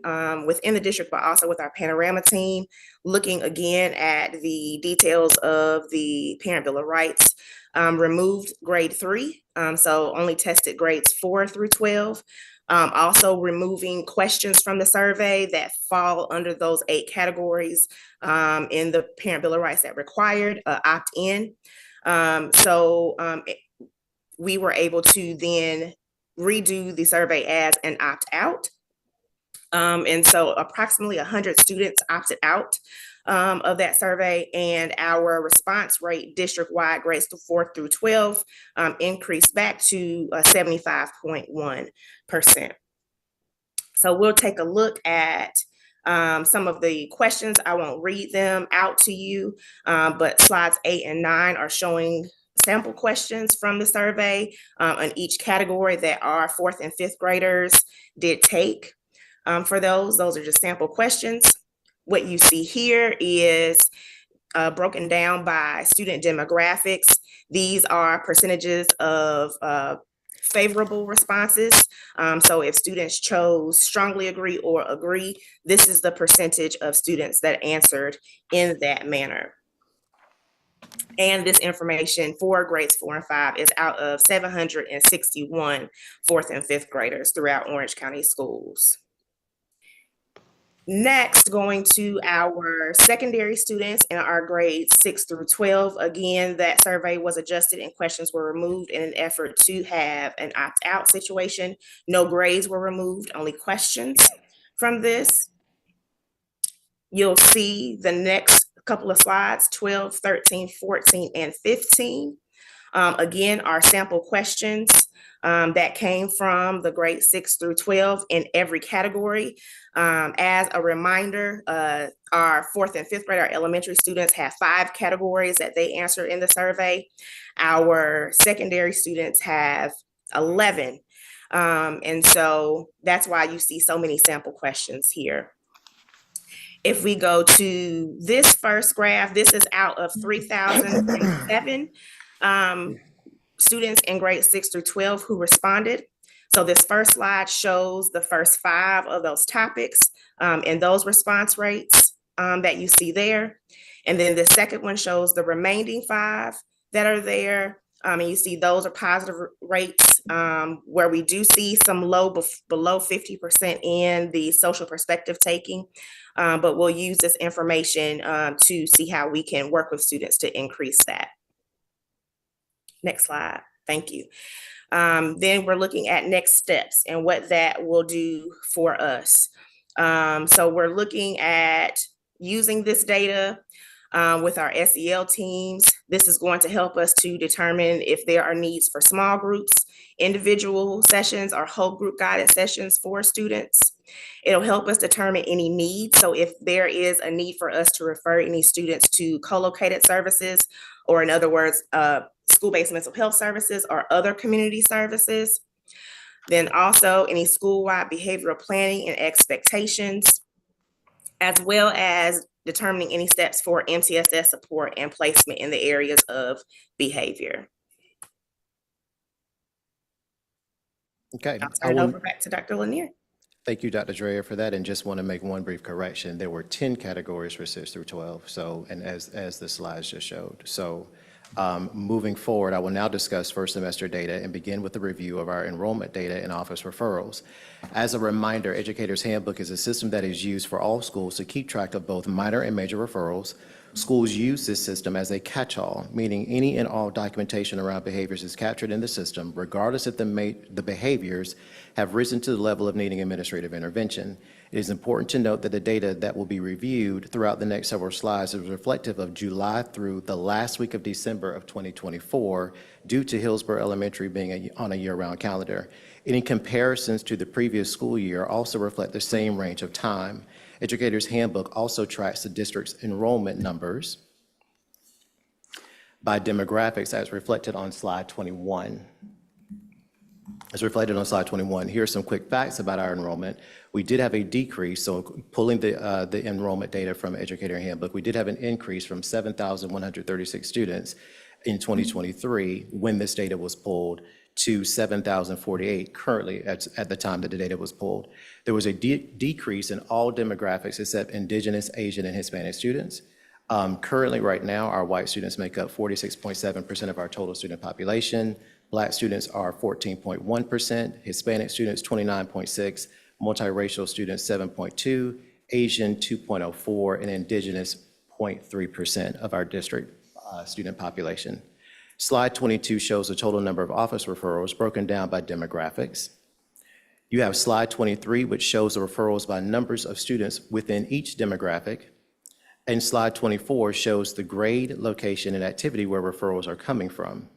within the district, but also with our Panorama team, looking again at the details of the Parent Bill of Rights, removed grade 3, so only tested grades 4 through 12. Also removing questions from the survey that fall under those 8 categories in the Parent Bill of Rights that required opt-in. We were able to then redo the survey as an opt-out. And so approximately 100 students opted out of that survey, and our response rate district-wide grades 4 through 12 increased back to 75.1%. So we'll take a look at some of the questions. I won't read them out to you, but slides 8 and 9 are showing sample questions from the survey on each category that our 4th and 5th graders did take. For those are just sample questions. What you see here is broken down by student demographics. These are percentages of favorable responses. So if students chose strongly agree or agree, this is the percentage of students that answered in that manner. And this information for grades 4 and 5 is out of 761 4th and 5th graders throughout Orange County schools. Next, going to our secondary students in our grades 6 through 12. Again, that survey was adjusted and questions were removed in an effort to have an opt-out situation. No grades were removed, only questions from this. You'll see the next couple of slides, 12, 13, 14, and 15. Again, our sample questions that came from the grade 6 through 12 in every category. As a reminder, our 4th and 5th grade, our elementary students have 5 categories that they answered in the survey. Our secondary students have 11. And so that's why you see so many sample questions here. If we go to this first graph, this is out of 3,007 students in grade 6 through 12 who responded. So this first slide shows the first 5 of those topics and those response rates that you see there. And then the second one shows the remaining 5 that are there. And you see those are positive rates where we do see some below 50% in the social perspective taking. But we'll use this information to see how we can work with students to increase that. Next slide. Thank you. Then we're looking at next steps and what that will do for us. So we're looking at using this data with our SEL teams. This is going to help us to determine if there are needs for small groups, individual sessions, or whole group guided sessions for students. It'll help us determine any needs. So if there is a need for us to refer any students to co-located services, or in other words, school-based mental health services or other community services. Then also any school-wide behavioral planning and expectations, as well as determining any steps for MTSS support and placement in the areas of behavior. Okay. I'll turn it over back to Dr. Lanier. Thank you, Dr. Dreyer, for that, and just want to make one brief correction. There were 10 categories for 6 through 12, so, and as the slides just showed. So moving forward, I will now discuss first semester data and begin with the review of our enrollment data and office referrals. As a reminder, Educator's Handbook is a system that is used for all schools to keep track of both minor and major referrals. Schools use this system as a catch-all, meaning any and all documentation around behaviors is captured in the system, regardless if the behaviors have risen to the level of needing administrative intervention. It is important to note that the data that will be reviewed throughout the next several slides is reflective of July through the last week of December of 2024, due to Hillsborough Elementary being on a year-round calendar. Any comparisons to the previous school year also reflect the same range of time. Educator's Handbook also tracks the district's enrollment numbers by demographics as reflected on slide 21. As reflected on slide 21, here are some quick facts about our enrollment. We did have a decrease, so pulling the enrollment data from Educator Handbook, we did have an increase from 7,136 students in 2023, when this data was pulled, to 7,048 currently at the time that the data was pulled. There was a decrease in all demographics except Indigenous, Asian, and Hispanic students. Currently, right now, our white students make up 46.7% of our total student population. Black students are 14.1%, Hispanic students 29.6%, multiracial students 7.2%, Asian 2.04%, and Indigenous 0.3% of our district student population. Slide 22 shows the total number of office referrals broken down by demographics. You have slide 23, which shows the referrals by numbers of students within each demographic. And slide 24 shows the grade, location, and activity where referrals are coming from.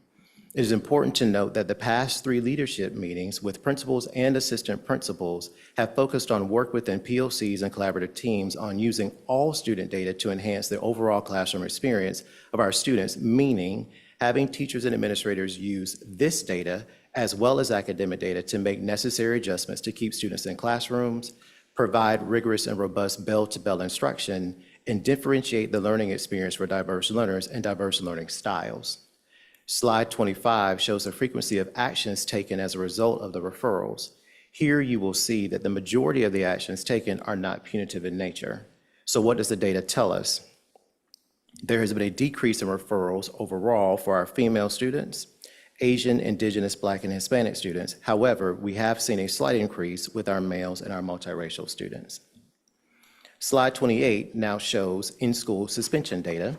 It is important to note that the past 3 leadership meetings with principals and assistant principals have focused on work within POCs and collaborative teams on using all student data to enhance the overall classroom experience of our students, meaning having teachers and administrators use this data as well as academic data to make necessary adjustments to keep students in classrooms, provide rigorous and robust bell-to-bell instruction, and differentiate the learning experience for diverse learners and diverse learning styles. Slide 25 shows the frequency of actions taken as a result of the referrals. Here you will see that the majority of the actions taken are not punitive in nature. So what does the data tell us? There has been a decrease in referrals overall for our female students, Asian, Indigenous, Black, and Hispanic students. However, we have seen a slight increase with our males and our multiracial students. Slide 28 now shows in-school suspension data.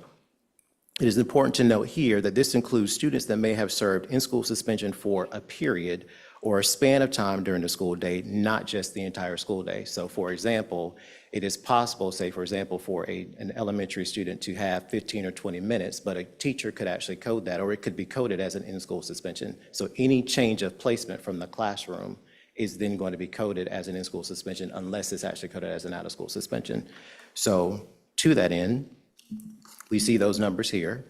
It is important to note here that this includes students that may have served in-school suspension for a period or a span of time during the school day, not just the entire school day. So for example, it is possible, say for example, for an elementary student to have 15 or 20 minutes, but a teacher could actually code that, or it could be coded as an in-school suspension. So any change of placement from the classroom is then going to be coded as an in-school suspension unless it's actually coded as an out-of-school suspension. So to that end, we see those numbers here.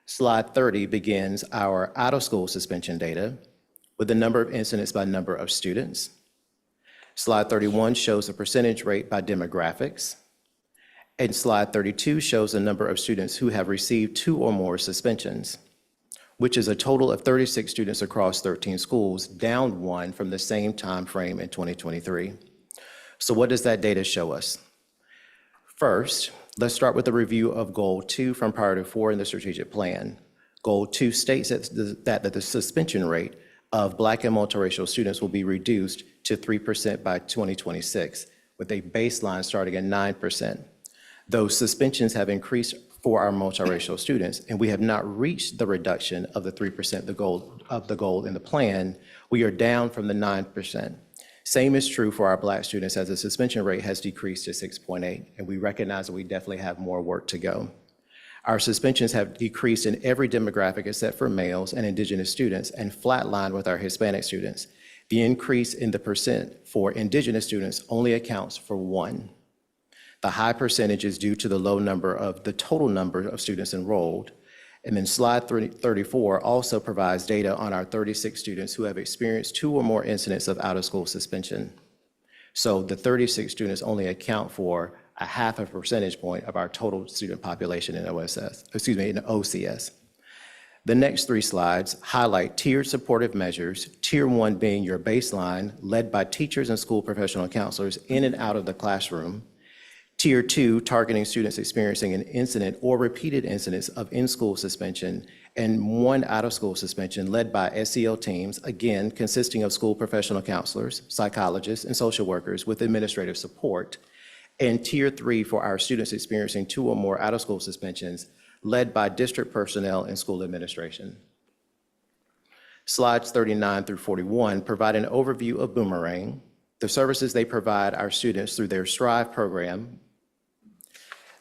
Slide 30 begins our out-of-school suspension data with the number of incidents by number of students. Slide 31 shows the percentage rate by demographics. And slide 32 shows the number of students who have received 2 or more suspensions, which is a total of 36 students across 13 schools, down 1 from the same time frame in 2023. So what does that data show us? First, let's start with a review of Goal 2 from Priority 4 in the strategic plan. Goal 2 states that the suspension rate of Black and multiracial students will be reduced to 3% by 2026, with a baseline starting at 9%. Those suspensions have increased for our multiracial students, and we have not reached the reduction of the 3%, the goal in the plan. We are down from the 9%. Same is true for our Black students, as the suspension rate has decreased to 6.8, and we recognize that we definitely have more work to go. Our suspensions have decreased in every demographic except for males and Indigenous students, and flatlined with our Hispanic students. The increase in the percent for Indigenous students only accounts for 1. The high percentage is due to the low number of the total number of students enrolled. And then slide 34 also provides data on our 36 students who have experienced 2 or more incidents of out-of-school suspension. So the 36 students only account for a 0.5 percentage point of our total student population in OCS. The next 3 slides highlight tiered supportive measures, Tier 1 being your baseline, led by teachers and school professional counselors in and out of the classroom. Tier 2, targeting students experiencing an incident or repeated incidents of in-school suspension, and 1 out-of-school suspension led by SEL teams, again, consisting of school professional counselors, psychologists, and social workers with administrative support. And Tier 3 for our students experiencing 2 or more out-of-school suspensions, led by district personnel and school administration. Slides 39 through 41 provide an overview of Boomerang, the services they provide our students through their Strive program,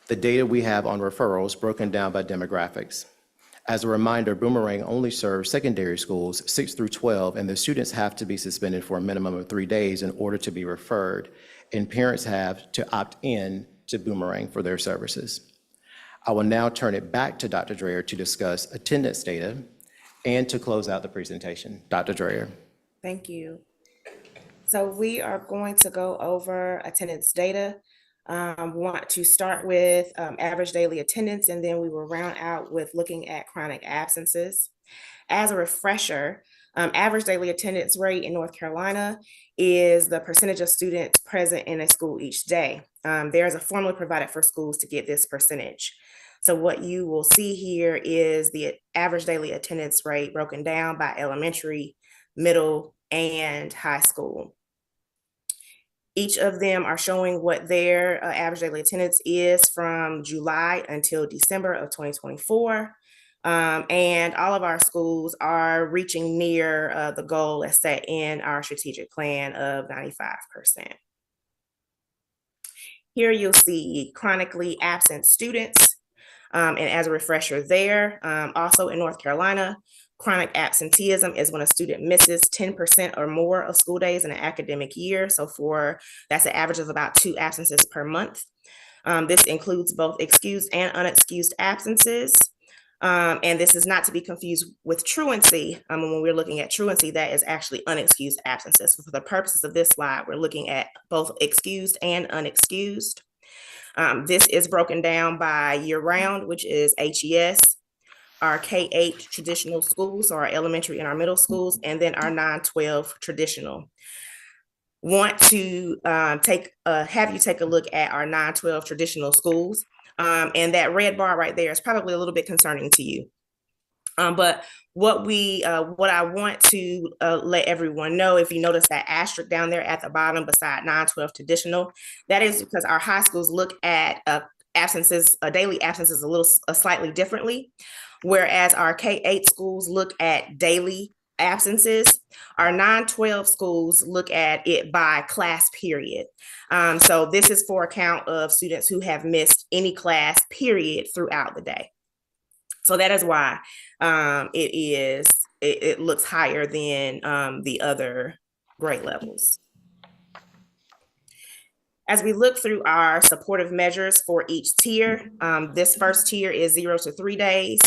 the data we have on referrals broken down by demographics. As a reminder, Boomerang only serves secondary schools 6 through 12, and the students have to be suspended for a minimum of 3 days in order to be referred, and parents have to opt in to Boomerang for their services. I will now turn it back to Dr. Dreyer to discuss attendance data and to close out the presentation. Dr. Dreyer. Thank you. So we are going to go over attendance data. Want to start with average daily attendance, and then we will round out with looking at chronic absences. As a refresher, average daily attendance rate in North Carolina is the percentage of students present in a school each day. There is a formula provided for schools to get this percentage. So what you will see here is the average daily attendance rate broken down by elementary, middle, and high school. Each of them are showing what their average daily attendance is from July until December of 2024. And all of our schools are reaching near the goal as set in our strategic plan of 95%. Here you'll see chronically absent students. And as a refresher there, also in North Carolina, chronic absenteeism is when a student misses 10% or more of school days in an academic year. So that's an average of about 2 absences per month. This includes both excused and unexcused absences. And this is not to be confused with truancy. When we're looking at truancy, that is actually unexcused absences. For the purposes of this slide, we're looking at both excused and unexcused. This is broken down by year round, which is HES, our K-8 traditional schools, so our elementary and our middle schools, and then our 9-12 traditional. Want to have you take a look at our 9-12 traditional schools. And that red bar right there is probably a little bit concerning to you. But what I want to let everyone know, if you notice that asterisk down there at the bottom beside 9-12 traditional, that is because our high schools look at absences, daily absences slightly differently, whereas our K-8 schools look at daily absences. Our 9-12 schools look at it by class period. So this is for account of students who have missed any class period throughout the day. So that is why it looks higher than the other grade levels. As we look through our supportive measures for each tier, this first tier is 0 to 3 days.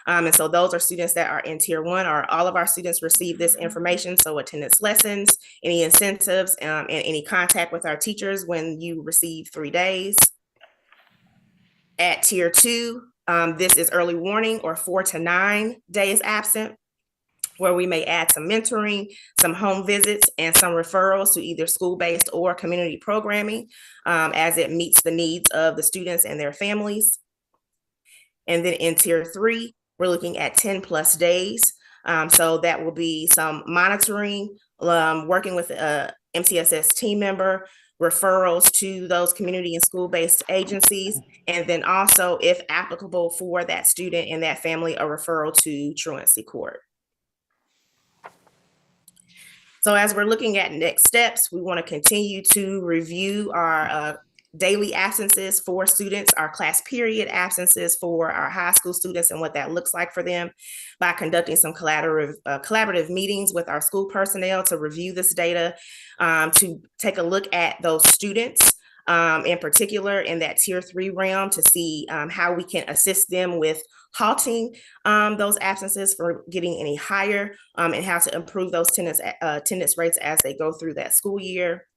And so those are students that are in tier 1, or all of our students receive this information. So attendance lessons, any incentives, and any contact with our teachers when you receive 3 days. At tier 2, this is early warning, or 4 to 9 days absent, where we may add some mentoring, some home visits, and some referrals to either school-based or community programming as it meets the needs of the students and their families. And then in tier 3, we're looking at 10+ days. So that will be some monitoring, working with a MTSS team member, referrals to those community and school-based agencies, and then also, if applicable for that student and that family, a referral to truancy court. So as we're looking at next steps, we want to continue to review our daily absences for students, our class period absences for our high school students, and what that looks like for them by conducting some collaborative meetings with our school personnel to review this data, to take a look at those students in particular in that tier 3 realm, to see how we can assist them with halting those absences from getting any higher, and how to improve those attendance rates as they go through that school year.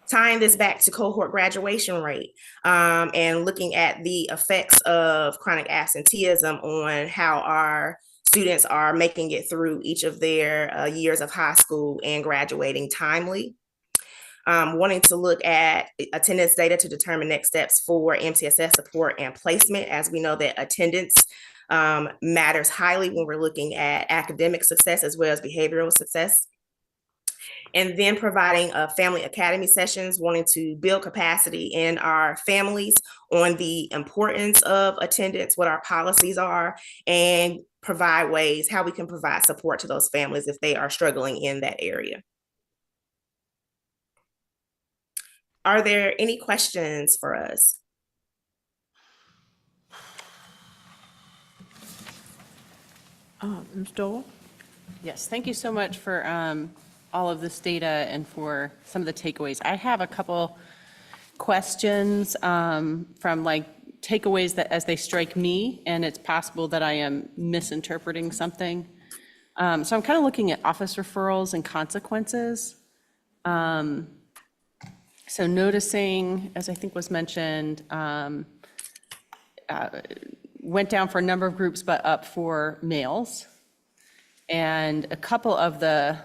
Tying this back to cohort graduation rate, and looking at the effects of chronic absenteeism on how our students are making it through each of their years of high school and graduating timely. Wanting to look at attendance data to determine next steps for MTSS support and placement, as we know that attendance matters highly when we're looking at academic success as well as behavioral success. And then providing family academy sessions, wanting to build capacity in our families on the importance of attendance, what our policies are, and provide ways how we can provide support to those families if they are struggling in that area. Are there any questions for us? Ms. Dole? Yes, thank you so much for all of this data and for some of the takeaways. I have a couple questions from takeaways that as they strike me, and it's possible that I am misinterpreting something. So I'm kind of looking at office referrals and consequences. So noticing, as I think was mentioned, went down for a number of groups, but up for males. And a couple of the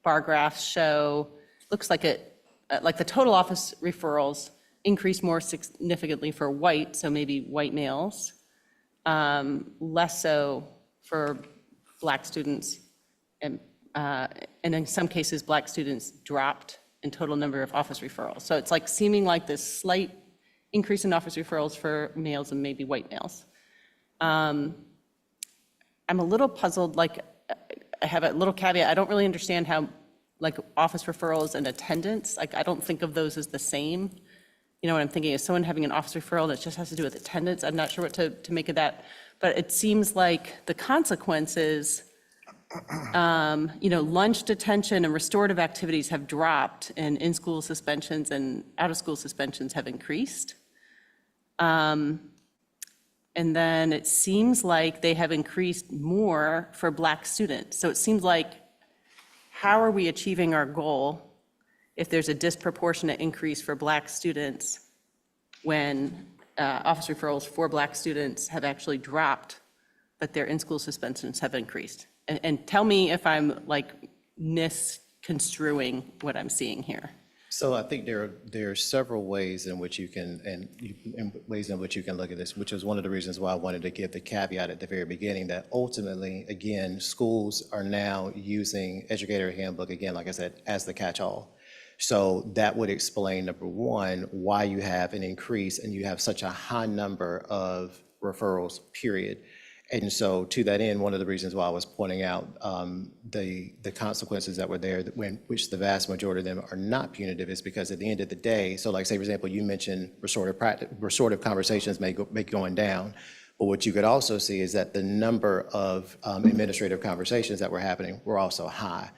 bar graphs show, looks like like the total office referrals increased more significantly for white, so maybe white males, less so for Black students, and in some cases, Black students dropped in total number of office referrals. So it's like seeming like this slight increase in office referrals for males and maybe white males. I'm a little puzzled, like, I have a little caveat, I don't really understand how, like, office referrals and attendance, like, I don't think of those as the same. You know what I'm thinking, is someone having an office referral that just has to do with attendance, I'm not sure what to make of that. But it seems like the consequences, lunch detention and restorative activities have dropped, and in-school suspensions and out-of-school suspensions have increased. And then it seems like they have increased more for Black students. So it seems like, how are we achieving our goal if there's a disproportionate increase for Black students when office referrals for Black students have actually dropped, but their in-school suspensions have increased? And tell me if I'm like misconstruing what I'm seeing here. So I think there are several ways in which you can, ways in which you can look at this, which is one of the reasons why I wanted to give the caveat at the very beginning that ultimately, again, schools are now using Educator Handbook, again, like I said, as the catch-all. So that would explain, number one, why you have an increase and you have such a high number of referrals, period. And so to that end, one of the reasons why I was pointing out the consequences that were there, which the vast majority of them are not punitive, is because at the end of the day, so like say, for example, you mentioned restorative conversations may going down, but what you could also see is that the number of administrative conversations that were happening were also high.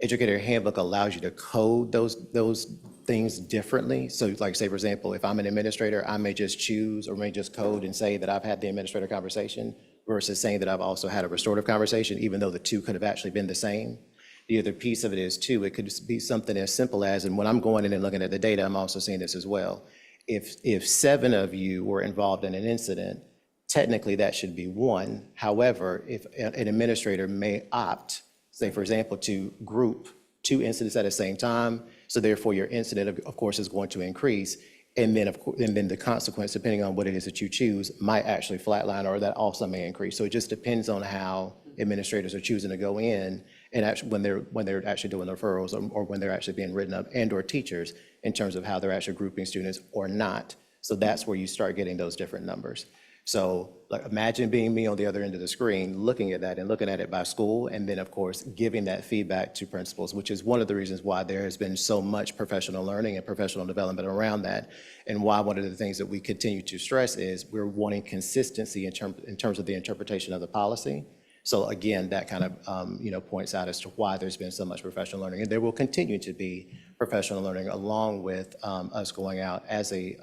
Educator Handbook allows you to code those things differently. So like say, for example, if I'm an administrator, I may just choose or may just code and say that I've had the administrator conversation versus saying that I've also had a restorative conversation, even though the two could have actually been the same. The other piece of it is too, it could be something as simple as, and when I'm going in and looking at the data, I'm also seeing this as well. If 7 of you were involved in an incident, technically that should be 1. However, if an administrator may opt, say for example, to group 2 incidents at the same time, so therefore your incident of course is going to increase, and then the consequence, depending on what it is that you choose, might actually flatline, or that also may increase. So it just depends on how administrators are choosing to go in and actually when they're actually doing the referrals or when they're actually being written up, and or teachers in terms of how they're actually grouping students or not. So that's where you start getting those different numbers. So like, imagine being me on the other end of the screen, looking at that and looking at it by school, and then of course, giving that feedback to principals, which is one of the reasons why there has been so much professional learning and professional development around that. And why one of the things that we continue to stress is we're wanting consistency in terms of the interpretation of the policy. So again, that kind of points out as to why there's been so much professional learning. And there will continue to be professional learning along with us going out as a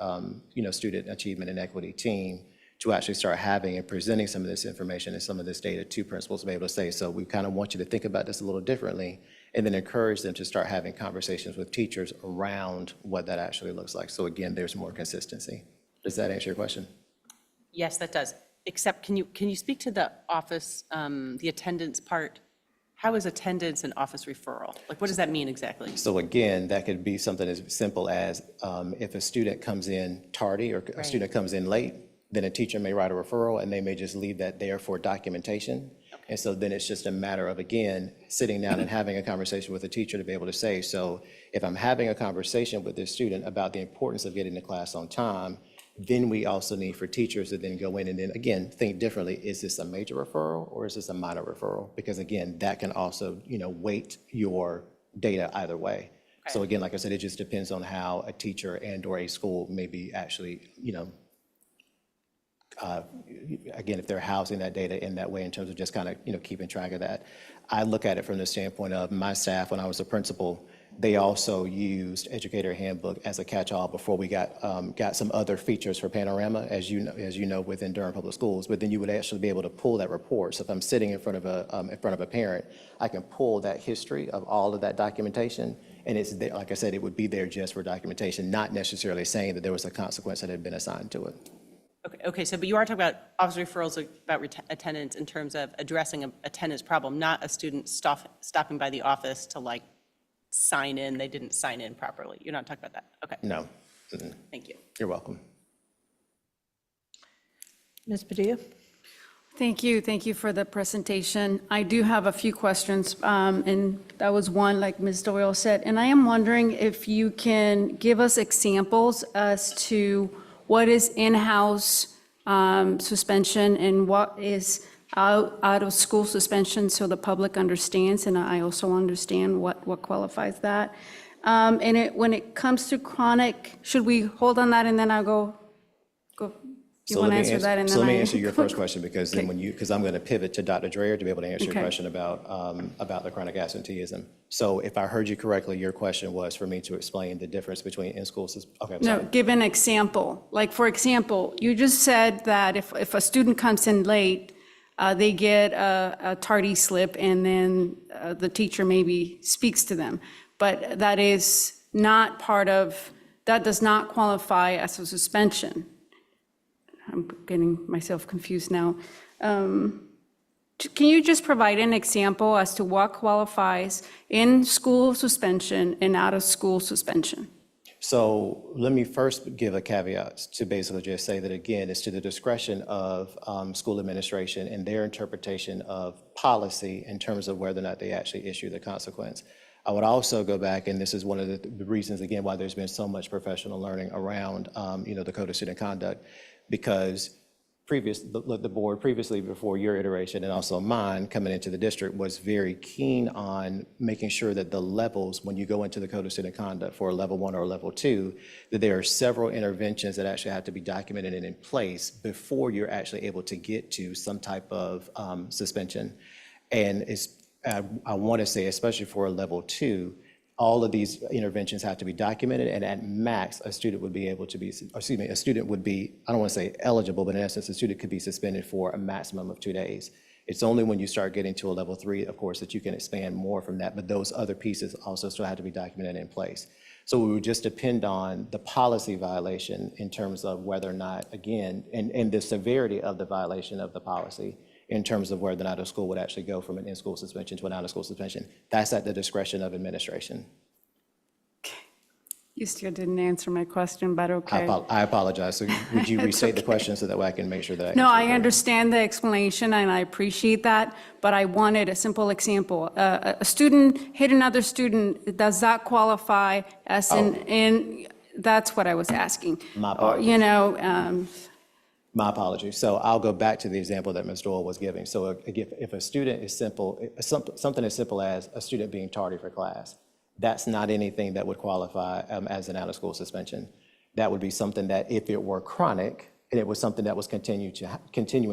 student achievement and equity team to actually start having and presenting some of this information and some of this data to principals to be able to say, so we kind of want you to think about this a little differently, and then encourage them to start having conversations with teachers around what that actually looks like. So again, there's more consistency. Does that answer your question? Yes, that does. Except, can you speak to the office, the attendance part? How is attendance an office referral? Like, what does that mean exactly? So again, that could be something as simple as if a student comes in tardy or a student comes in late, then a teacher may write a referral and they may just leave that there for documentation. Okay. And so then it's just a matter of, again, sitting down and having a conversation with a teacher to be able to say, so if I'm having a conversation with this student about the importance of getting to class on time, then we also need for teachers to then go in and then, again, think differently. Is this a major referral or is this a minor referral? Because again, that can also, weight your data either way. Okay. So again, like I said, it just depends on how a teacher and or a school may be actually, again, if they're housing that data in that way in terms of just kind of, keeping track of that. I look at it from the standpoint of my staff when I was a principal. They also used Educator Handbook as a catch-all before we got some other features for Panorama, as you know, within Durham Public Schools. But then you would actually be able to pull that report. So if I'm sitting in front of a parent, I can pull that history of all of that documentation, and it's there, like I said, it would be there just for documentation, not necessarily saying that there was a consequence that had been assigned to it. Okay, so, but you are talking about officer referrals about attendance in terms of addressing a attendance problem, not a student stopping by the office to like sign in, they didn't sign in properly. You're not talking about that? Okay. No. Thank you. You're welcome. Ms. Padilla? Thank you for the presentation. I do have a few questions, and that was one, like Ms. Doyle said, and I am wondering if you can give us examples as to what is in-house suspension and what is out-of-school suspension, so the public understands, and I also understand what qualifies that. And when it comes to chronic, should we hold on that and then I'll go? You want to answer that and then So let me I- answer your first question, because then Okay. because I'm going to pivot to Dr. Dreyer to be able to answer your Okay. question about the chronic absenteeism. So if I heard you correctly, your question was for me to explain the difference between in-school, okay, I'm No, sorry. give an example. Like, for example, you just said that if a student comes in late, they get a tardy slip and then the teacher maybe speaks to them. But that is not that does not qualify as a suspension. I'm getting myself confused now. Can you just provide an example as to what qualifies in-school suspension and out-of-school suspension? So let me first give a caveat to basically just say that, again, it's to the discretion of school administration and their interpretation of policy in terms of whether or not they actually issue the consequence. I would also go back, and this is one of the reasons, again, why there's been so much professional learning around, the Code of Student Conduct, because the board previously, before your iteration and also mine coming into the district, was very keen on making sure that the levels, when you go into the Code of Student Conduct for a level 1 or a level 2, that there are several interventions that actually have to be documented and in place before you're actually able to get to some type of suspension. And I want to say, especially for a level 2, all of these interventions have to be documented, and at max, a student would be able to be, a student would be, I don't want to say eligible, but in essence, a student could be suspended for a maximum of 2 days. It's only when you start getting to a level 3, of course, that you can expand more from that, but those other pieces also still have to be documented in place. So we would just depend on the policy violation in terms of whether or not, again, and the severity of the violation of the policy in terms of whether or not a school would actually go from an in-school suspension to an out-of-school suspension. That's at the discretion of administration. You still didn't answer my question, but okay. I apologize. So would you It's restate the okay. question so that way I can make sure that I No, answer I it? understand the explanation and I appreciate that, but I wanted a simple example. A student hit another student, does that qualify as that's what I was asking. My Or, apologies. My apologies. So I'll go back to the example that Ms. Doyle was giving. So if a student is something as simple as a student being tardy for class, that's not anything that would qualify as an out-of-school suspension. That would be something that, if it were chronic and it was something that was continuing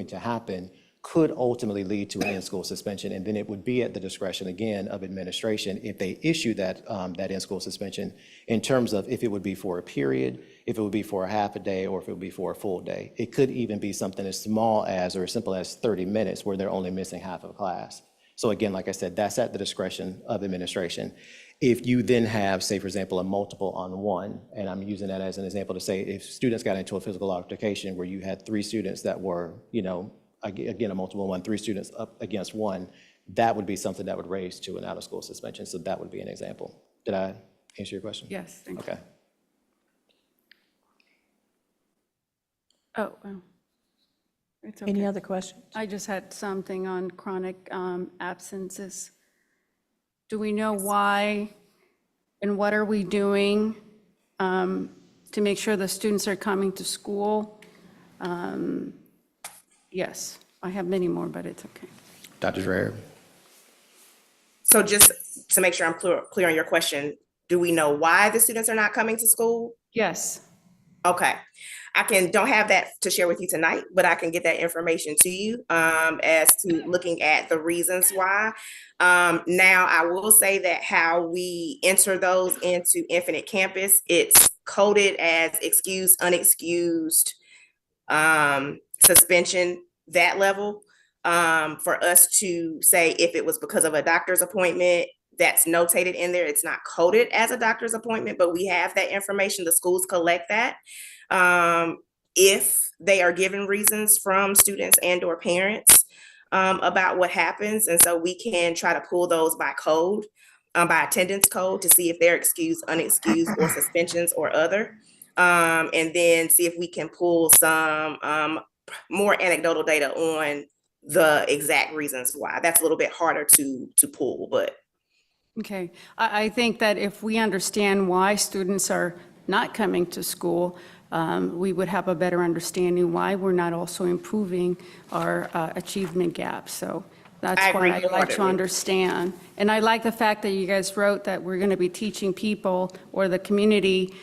to happen, could ultimately lead to an in-school suspension, and then it would be at the discretion, again, of administration if they issue that in-school suspension in terms of if it would be for a period, if it would be for a half a day, or if it would be for a full day. It could even be something as small as or as simple as 30 minutes where they're only missing half of class. So again, like I said, that's at the discretion of administration. If you then have, say, for example, a multiple on one, and I'm using that as an example to say if students got into a physical altercation where you had 3 students that were, again, a multiple one, 3 students up against one, that would be something that would raise to an out-of-school suspension. So that would be an example. Did I answer your question? Yes, thank you. Okay. Oh, well, it's okay. Any other questions? I just had something on chronic absences. Do we know why and what are we doing to make sure the students are coming to school? Yes, I have many more, but it's okay. Dr. Dreyer. So just to make sure I'm clear on your question, do we know why the students are not coming to school? Yes. Okay. don't have that to share with you tonight, but I can get that information to you as to looking at the reasons why. Now, I will say that how we enter those into Infinite Campus, it's coded as excused, unexcused, suspension, that level. For us to say if it was because of a doctor's appointment, that's notated in there. It's not coded as a doctor's appointment, but we have that information. The schools collect that. If they are given reasons from students and or parents about what happens. And so we can try to pull those by code, by attendance code, to see if they're excused, unexcused, or suspensions or other. And then see if we can pull some more anecdotal data on the exact reasons why. That's a little bit harder to pull, but. Okay, I think that if we understand why students are not coming to school, we would have a better understanding why we're not also improving our achievement gap. So that's why I like to understand. And I like the fact that you guys wrote that we're going to be teaching people or the community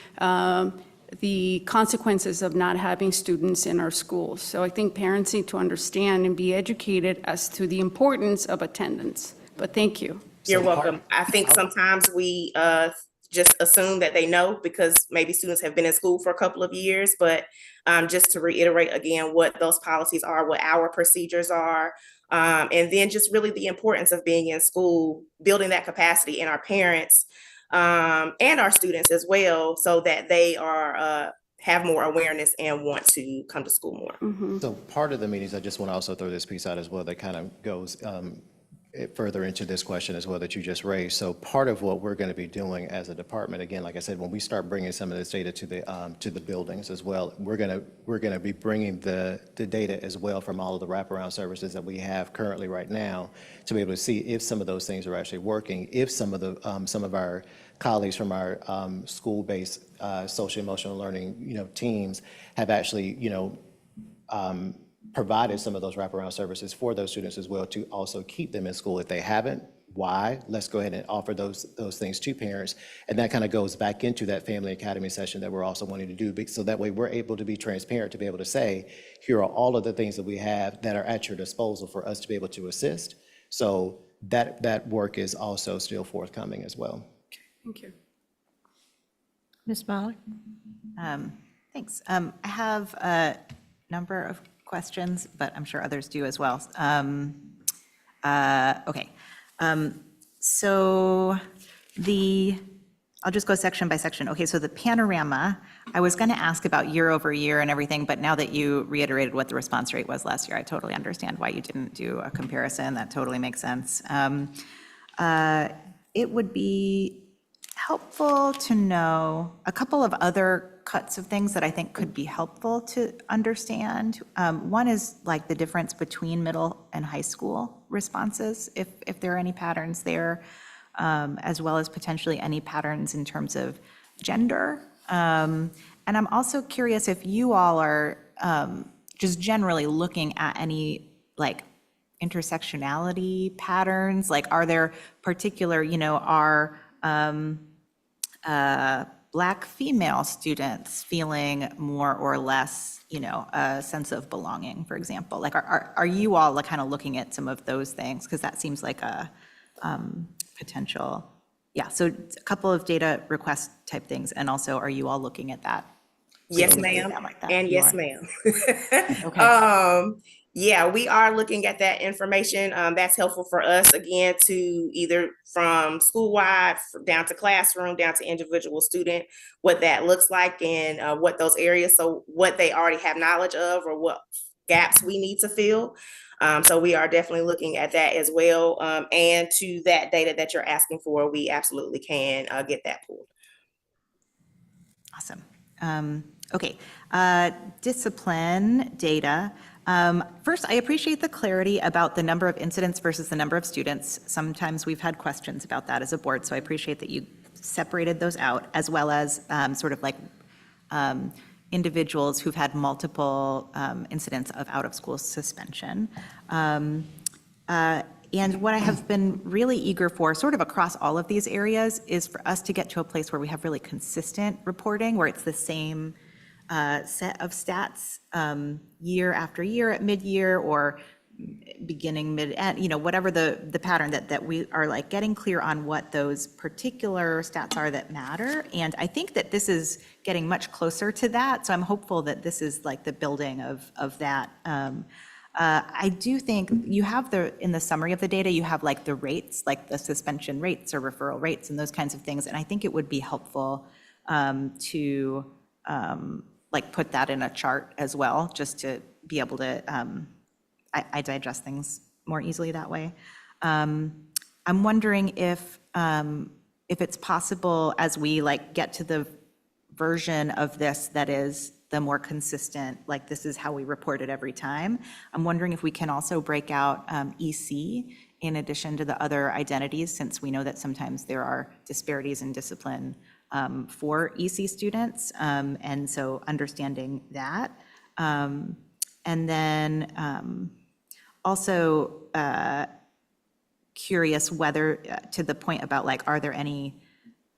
the consequences of not having students in our schools. So I think parents need to understand and be educated as to the importance of attendance. But thank you. You're welcome. I think sometimes we just assume that they know because maybe students have been in school for a couple of years, but just to reiterate again what those policies are, what our procedures are, and then just really the importance of being in school, building that capacity in our parents and our students as well, so that they are have more awareness and want to come to school more. So part of the meetings, I just want to also throw this piece out as well that kind of goes further into this question as well that you just raised. So part of what we're going to be doing as a department, again, like I said, when we start bringing some of this data to the buildings as well, we're going to be bringing the data as well from all of the wraparound services that we have currently right now to be able to see if some of those things are actually working, if some of our colleagues from our school-based social emotional learning teams have actually provided some of those wraparound services for those students as well to also keep them in school. If they haven't, why? Let's go ahead and offer those things to parents. And that kind of goes back into that family academy session that we're also wanting to do. So that way we're able to be transparent, to be able to say, here are all of the things that we have that are at your disposal for us to be able to assist. So that work is also still forthcoming as well. Thank you. Ms. Molly? Thanks. I have a number of questions, but I'm sure others do as well. Okay. So I'll just go section by section. Okay, so the panorama, I was going to ask about year over year and everything, but now that you reiterated what the response rate was last year, I totally understand why you didn't do a comparison. That totally makes sense. It would be helpful to know a couple of other cuts of things that I think could be helpful to understand. One is like the difference between middle and high school responses, if there are any patterns there, as well as potentially any patterns in terms of gender. And I'm also curious if you all are just generally looking at any like intersectionality patterns, like are there particular, Black female students feeling more or less, a sense of belonging, for example? Like, are you all like kind of looking at some of those things? Because that seems like a potential, yeah. So a couple of data request type things, and also, are you all looking at that? Yes, ma'am, and yes, ma'am. Okay. Yeah, we are looking at that information. That's helpful for us, again, to either from school-wide, down to classroom, down to individual student, what that looks like and what those areas, so what they already have knowledge of or what gaps we need to fill. So we are definitely looking at that as well. And to that data that you're asking for, we absolutely can get that pulled. Awesome. Okay, discipline data. First, I appreciate the clarity about the number of incidents versus the number of students. Sometimes we've had questions about that as a board, so I appreciate that you separated those out, as well as sort of like individuals who've had multiple incidents of out-of-school suspension. And what I have been really eager for, sort of across all of these areas, is for us to get to a place where we have really consistent reporting, where it's the same set of stats year after year at mid-year or beginning, mid-end, whatever the pattern that we are like getting clear on what those particular stats are that matter. And I think that this is getting much closer to that. So I'm hopeful that this is like the building of that. I do think you have in the summary of the data, you have like the rates, like the suspension rates or referral rates and those kinds of things. And I think it would be helpful to like put that in a chart as well, just to be able to, I digest things more easily that way. I'm wondering if it's possible as we like get to the version of this that is the more consistent, like this is how we report it every time. I'm wondering if we can also break out EC in addition to the other identities, since we know that sometimes there are disparities in discipline for EC students. And so understanding that. And then also curious whether, to the point about like, are there any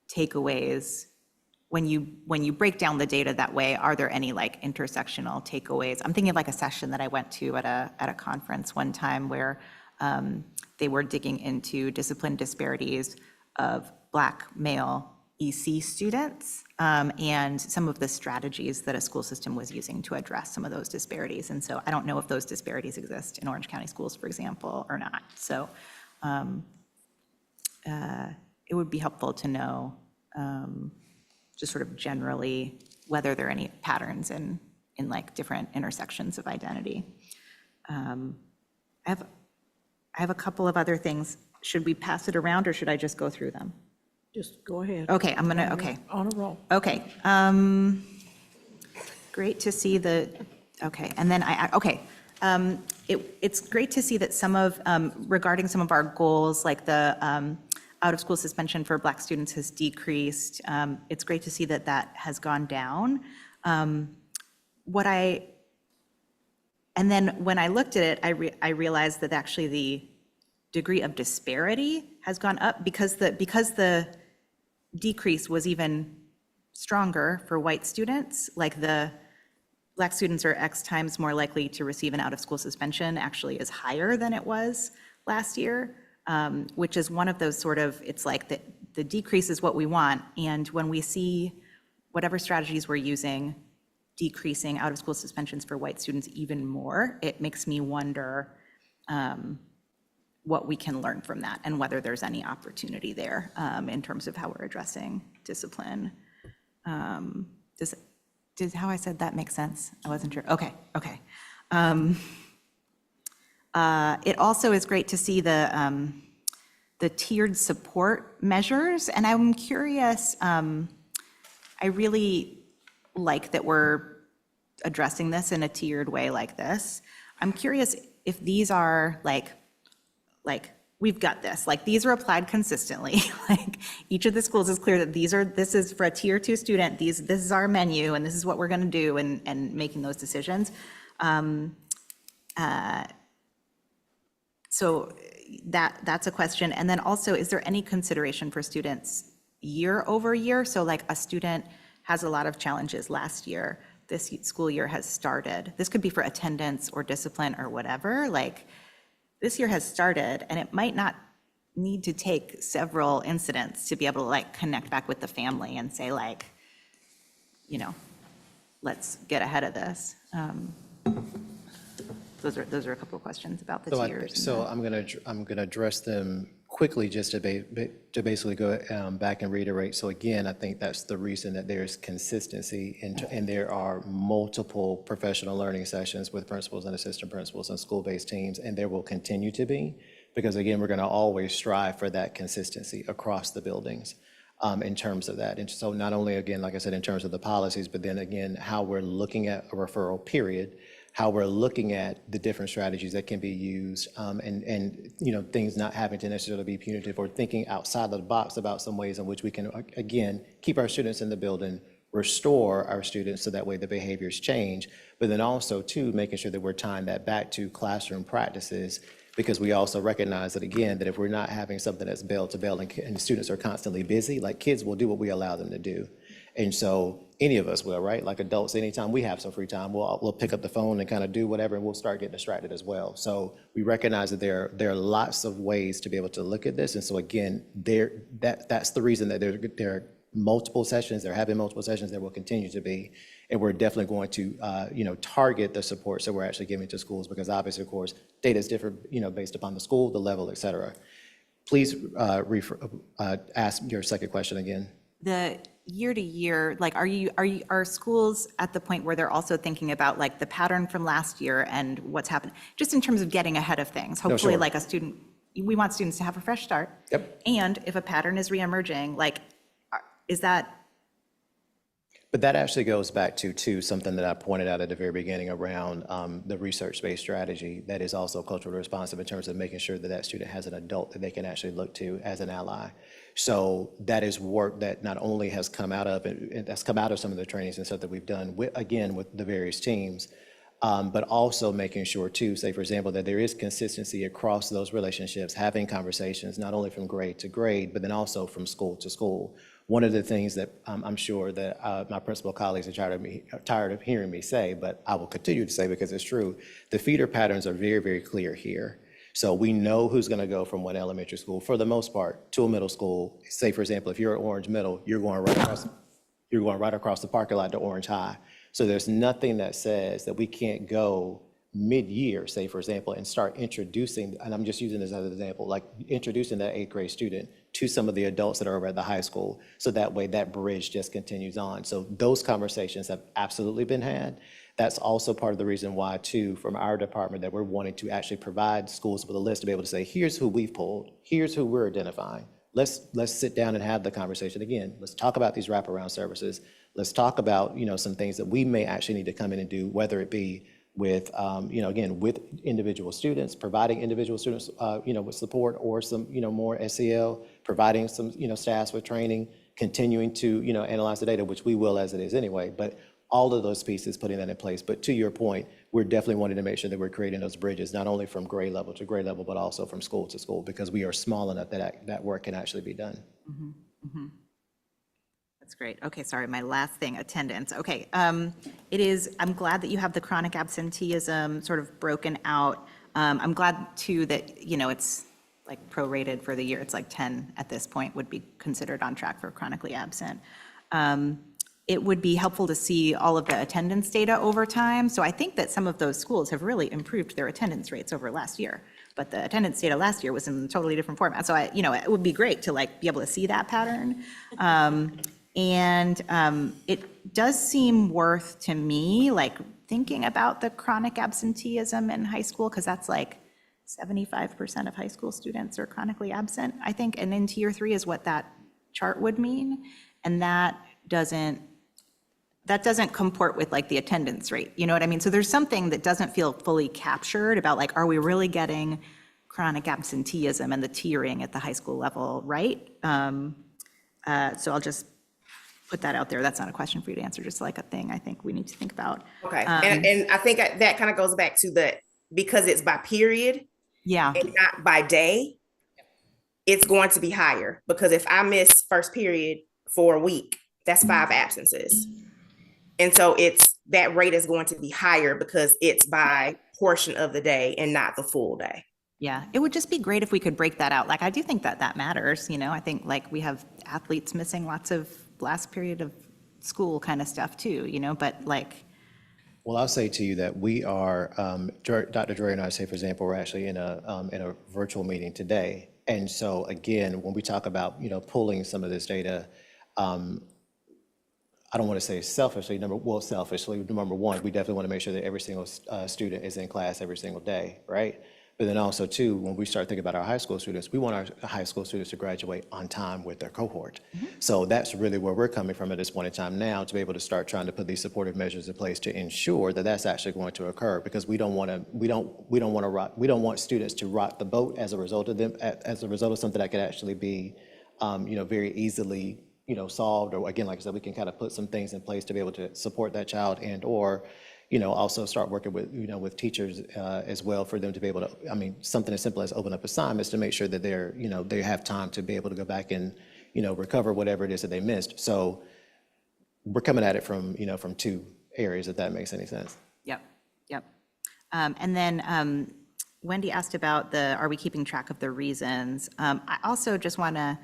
takeaways when you break down the data that way? Are there any like intersectional takeaways? I'm thinking of like a session that I went to at a conference one time where they were digging into discipline disparities of Black male EC students and some of the strategies that a school system was using to address some of those disparities. And so I don't know if those disparities exist in Orange County schools, for example, or not. So it would be helpful to know just sort of generally whether there are any patterns in like different intersections of identity. I have a couple of other things. Should we pass it around or should I just go through them? Just go ahead. Okay, okay. On a roll. Okay. Great to see okay, and then it's great to see that some of, regarding some of our goals, like the out-of-school suspension for Black students has decreased. It's great to see that that has gone down. And then when I looked at it, I realized that actually the degree of disparity has gone up because the decrease was even stronger for white students. Like the Black students are X times more likely to receive an out-of-school suspension actually is higher than it was last year, which is one of those sort of, it's like the decrease is what we want. And when we see whatever strategies we're using, decreasing out-of-school suspensions for white students even more, it makes me wonder what we can learn from that and whether there's any opportunity there in terms of how we're addressing discipline. Does how I said that make sense? I wasn't sure. Okay. It also is great to see the tiered support measures, and I'm curious. I really like that we're addressing this in a tiered way like this. I'm curious if these are like we've got this, like these are applied consistently. Like each of the schools is clear that this is for a tier 2 student, this is our menu and this is what we're gonna do and making those decisions. So that's a question. And then also, is there any consideration for students year over year? So like a student has a lot of challenges last year, this school year has started. This could be for attendance or discipline or whatever. Like this year has started and it might not need to take several incidents to be able to like connect back with the family and say like, let's get ahead of this. Those are a couple of questions about the tiers. So I'm going to address them quickly just to basically go back and reiterate. So again, I think that's the reason that there's consistency and there are multiple professional learning sessions with principals and assistant principals and school-based teams, and there will continue to be, because again, we're going to always strive for that consistency across the buildings in terms of that. And so not only, again, like I said, in terms of the policies, but then again, how we're looking at a referral period, how we're looking at the different strategies that can be used, and things not having to necessarily be punitive, or thinking outside of the box about some ways in which we can, again, keep our students in the building, restore our students so that way the behaviors change, but then also too, making sure that we're tying that back to classroom practices, because we also recognize that, again, that if we're not having something that's bell to bell and students are constantly busy, like kids will do what we allow them to do. And so any of us will, right? Like adults, anytime we have some free time, we'll pick up the phone and kind of do whatever, and we'll start getting distracted as well. So we recognize that there are lots of ways to be able to look at this. And so again, that's the reason that there are multiple sessions. They're having multiple sessions. There will continue to be. And we're definitely going to, target the supports that we're actually giving to schools, because obviously, of course, data is different, based upon the school, the level, et cetera. Please ask your second question again. The year to year, like, are schools at the point where they're also thinking about like the pattern from last year and what's happened, just in terms of getting ahead of things? Hopefully, sure. like we want students to have a fresh start. Yep. And if a pattern is reemerging, like, is that? But that actually goes back to something that I pointed out at the very beginning around the research-based strategy that is also culturally responsive in terms of making sure that that student has an adult that they can actually look to as an ally. So that is work that not only has come out of, and that's come out of some of the trainings and stuff that we've done, with the various teams, but also making sure too, say for example, that there is consistency across those relationships, having conversations, not only from grade to grade, but then also from school to school. One of the things that I'm sure that my principal colleagues are tired of hearing me say, but I will continue to say because it's true, the feeder patterns are very, very clear here. So we know who's going to go from one elementary school, for the most part, to a middle school. Say, for example, if you're at Orange Middle, you're going right across the parking lot to Orange High. So there's nothing that says that we can't go mid-year, say, for example, and start introducing, and I'm just using this as an example, like introducing that 8th grade student to some of the adults that are over at the high school. So that way that bridge just continues on. So those conversations have absolutely been had. That's also part of the reason why, too, from our department, that we're wanting to actually provide schools with a list to be able to say, here's who we've pulled, here's who we're identifying. Let's sit down and have the conversation again. Let's talk about these wraparound services. Let's talk about, some things that we may actually need to come in and do, whether it be with, again, with individual students, providing individual students, with support, or some, more SEL, providing some, staffs with training, continuing to, analyze the data, which we will as it is anyway. But all of those pieces, putting that in place. But to your point, we're definitely wanting to make sure that we're creating those bridges, not only from grade level to grade level, but also from school to school, because we are small enough that that work can actually be done. Mm-hmm, mm-hmm. That's great. Okay, sorry, my last thing, attendance. Okay, I'm glad that you have the chronic absenteeism sort of broken out. I'm glad too that, it's like prorated for the year. It's like 10 at this point would be considered on track for chronically absent. It would be helpful to see all of the attendance data over time. So I think that some of those schools have really improved their attendance rates over last year. But the attendance data last year was in a totally different format. So it would be great to be able to see that pattern. It does seem worth to me, thinking about the chronic absenteeism in high school, because that's 75% of high school students are chronically absent, I think. And in tier 3 is what that chart would mean. And that doesn't comport with the attendance rate, you know what I mean? So there's something that doesn't feel fully captured about are we really getting chronic absenteeism and the tiering at the high school level right? So I'll just put that out there. That's not a question for you to answer, just a thing I think we need to think about. Okay, and I think that kind of goes back to because it's by period, yeah, and not by day, it's going to be higher, because if I miss first period for a week, that's 5 absences. And so that rate is going to be higher because it's by portion of the day and not the full day. Yeah, it would just be great if we could break that out. I do think that matters, I think we have athletes missing lots of last period of school kind of stuff too, but Well, I'll say to you that we are, Dr. Dre and I, say, for example, we're actually in a virtual meeting today. And so again, when we talk about, pulling some of this data, I don't want to say selfishly, number one, we definitely want to make sure that every single student is in class every single day, right? But then also too, when we start thinking about our high school students, we want our high school students to graduate on time with their cohort. Mm-hmm. So that's really where we're coming from at this point in time now, to be able to start trying to put these supportive measures in place to ensure that that's actually going to occur, because we don't want students to rock the boat as a result of something that could actually be, very easily, solved, or again, like I said, we can kind of put some things in place to be able to support that child, and or also start working with, with teachers as well, for them to be able to, something as simple as open up assignments to make sure that they have time to be able to go back and, recover whatever it is that they missed. So we're coming at it from, from two areas, if that makes any sense. Yep, yep. And then Wendy asked about are we keeping track of the reasons? I also just want to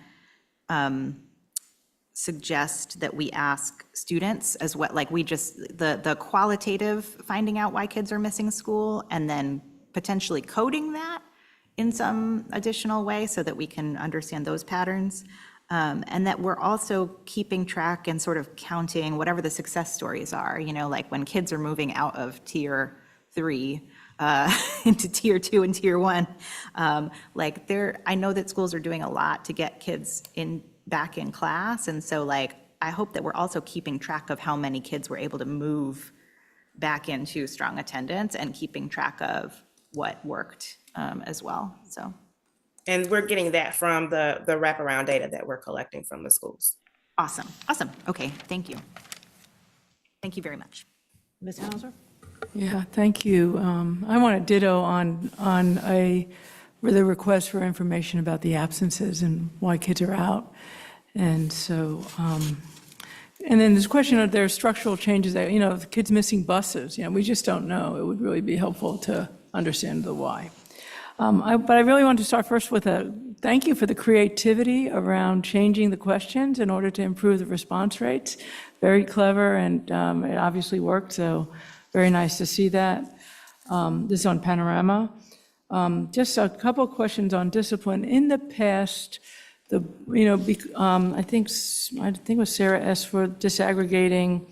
suggest that we ask students as well, like the qualitative finding out why kids are missing school, and then potentially coding that in some additional way so that we can understand those patterns. And that we're also keeping track and sort of counting whatever the success stories are, like when kids are moving out of tier 3 into tier 2 and tier 1. I know that schools are doing a lot to get kids back in class. And so I hope that we're also keeping track of how many kids were able to move back into strong attendance and keeping track of what worked as well, so. And we're getting that from the wraparound data that we're collecting from the schools. Awesome, awesome. Okay, thank you. Thank you very much. Ms. Hauser? Yeah, thank you. I want to ditto on the request for information about the absences and why kids are out. And so, and then this question of their structural changes, that, the kids missing buses, we just don't know. It would really be helpful to understand the why. But I really want to start first with a thank you for the creativity around changing the questions in order to improve the response rates. Very clever, and it obviously worked, so very nice to see that. This is on Panorama. Just a couple of questions on discipline. In the past, I think it was Sarah asked for disaggregating